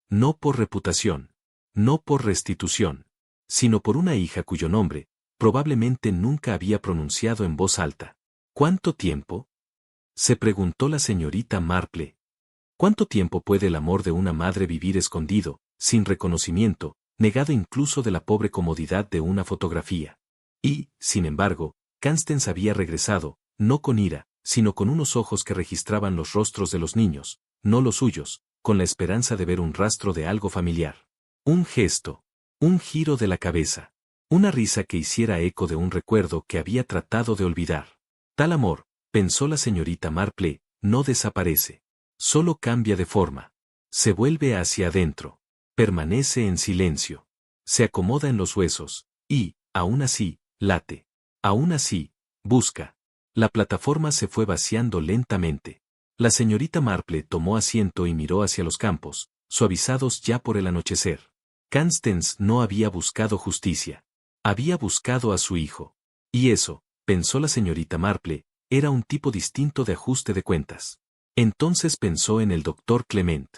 No por reputación. No por restitución. Sino por una hija cuyo nombre, probablemente nunca había pronunciado en voz alta. ¿Cuánto tiempo? Se preguntó la señorita Marple. ¿Cuánto tiempo puede el amor de una madre vivir escondido, sin reconocimiento, negado incluso de la pobre comodidad de una fotografía? Y, sin embargo, Constance había regresado, no con ira, sino con unos ojos que registraban los rostros de los niños, no los suyos, con la esperanza de ver un rastro de algo familiar. Un gesto. Un giro de la cabeza. Una risa que hiciera eco de un recuerdo que había tratado de olvidar. Tal amor, pensó la señorita Marple, no desaparece. Solo cambia de forma. Se vuelve hacia adentro. Permanece en silencio. Se acomoda en los huesos, y, aún así, late. Aún así, busca. La plataforma se fue vaciando lentamente. La señorita Marple tomó asiento y miró hacia los campos, suavizados ya por el anochecer. Constance no había buscado justicia. Había buscado a su hijo. Y eso, pensó la señorita Marple, era un tipo distinto de ajuste de cuentas. Entonces pensó en el doctor Clement.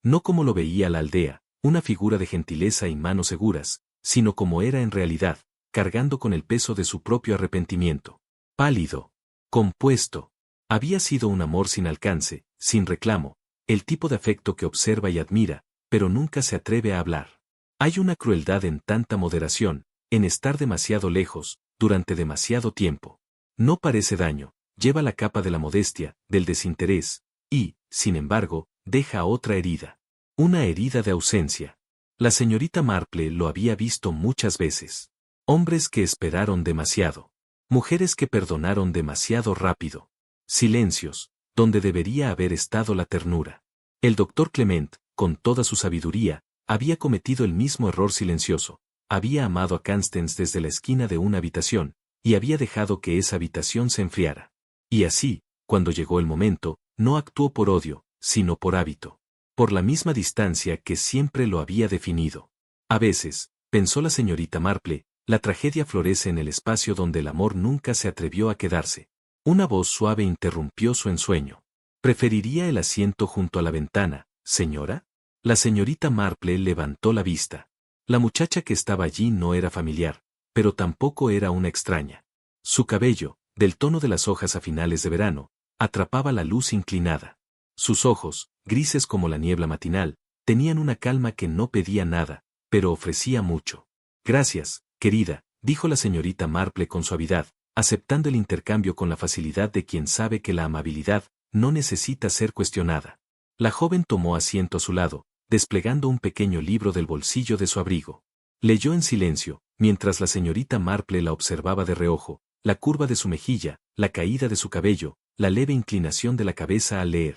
No como lo veía la aldea, una figura de gentileza y manos seguras, sino como era en realidad, cargando con el peso de su propio arrepentimiento. Pálido. Compuesto. Había sido un amor sin alcance, sin reclamo, el tipo de afecto que observa y admira, pero nunca se atreve a hablar. Hay una crueldad en tanta moderación, en estar demasiado lejos, durante demasiado tiempo. No parece daño, lleva la capa de la modestia, del desinterés, y, sin embargo, deja otra herida. Una herida de ausencia. La señorita Marple lo había visto muchas veces. Hombres que esperaron demasiado. Mujeres que perdonaron demasiado rápido. Silencios, donde debería haber estado la ternura. El doctor Clement, con toda su sabiduría, había cometido el mismo error silencioso. Había amado a Constance desde la esquina de una habitación, y había dejado que esa habitación se enfriara. Y así, cuando llegó el momento, no actuó por odio, sino por hábito. Por la misma distancia que siempre lo había definido. A veces, pensó la señorita Marple, la tragedia florece en el espacio donde el amor nunca se atrevió a quedarse. Una voz suave interrumpió su ensueño. ¿Preferiría el asiento junto a la ventana, señora? La señorita Marple levantó la vista. La muchacha que estaba allí no era familiar, pero tampoco era una extraña. Su cabello, del tono de las hojas a finales de verano, atrapaba la luz inclinada. Sus ojos, grises como la niebla matinal, tenían una calma que no pedía nada, pero ofrecía mucho. Gracias, querida, dijo la señorita Marple con suavidad, aceptando el intercambio con la facilidad de quien sabe que la amabilidad no necesita ser cuestionada. La joven tomó asiento a su lado, desplegando un pequeño libro del bolsillo de su abrigo. Leyó en silencio, mientras la señorita Marple la observaba de reojo, la curva de su mejilla, la caída de su cabello, la leve inclinación de la cabeza al leer.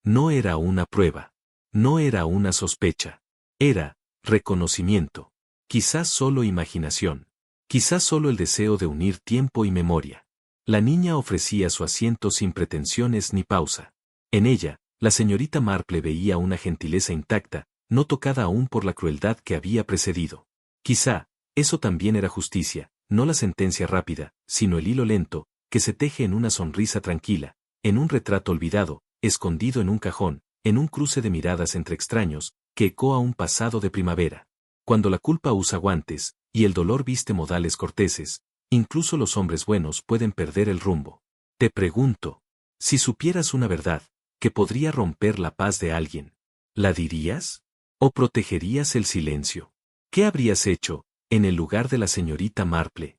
No era una prueba. No era una sospecha. Era reconocimiento. Quizás solo imaginación. Quizás solo el deseo de unir tiempo y memoria. La niña ofrecía su asiento sin pretensiones ni pausa. En ella, la señorita Marple veía una gentileza intacta, no tocada aún por la crueldad que había precedido. Quizá, eso también era justicia, no la sentencia rápida, sino el hilo lento, que se teje en una sonrisa tranquila, en un retrato olvidado, escondido en un cajón, en un cruce de miradas entre extraños, que ecoa un pasado de primavera. Cuando la culpa usa guantes, y el dolor viste modales corteses, incluso los hombres buenos pueden perder el rumbo. Te pregunto, si supieras una verdad, que podría romper la paz de alguien, ¿la dirías? ¿O protegerías el silencio? ¿Qué habrías hecho, en el lugar de la señorita Marple?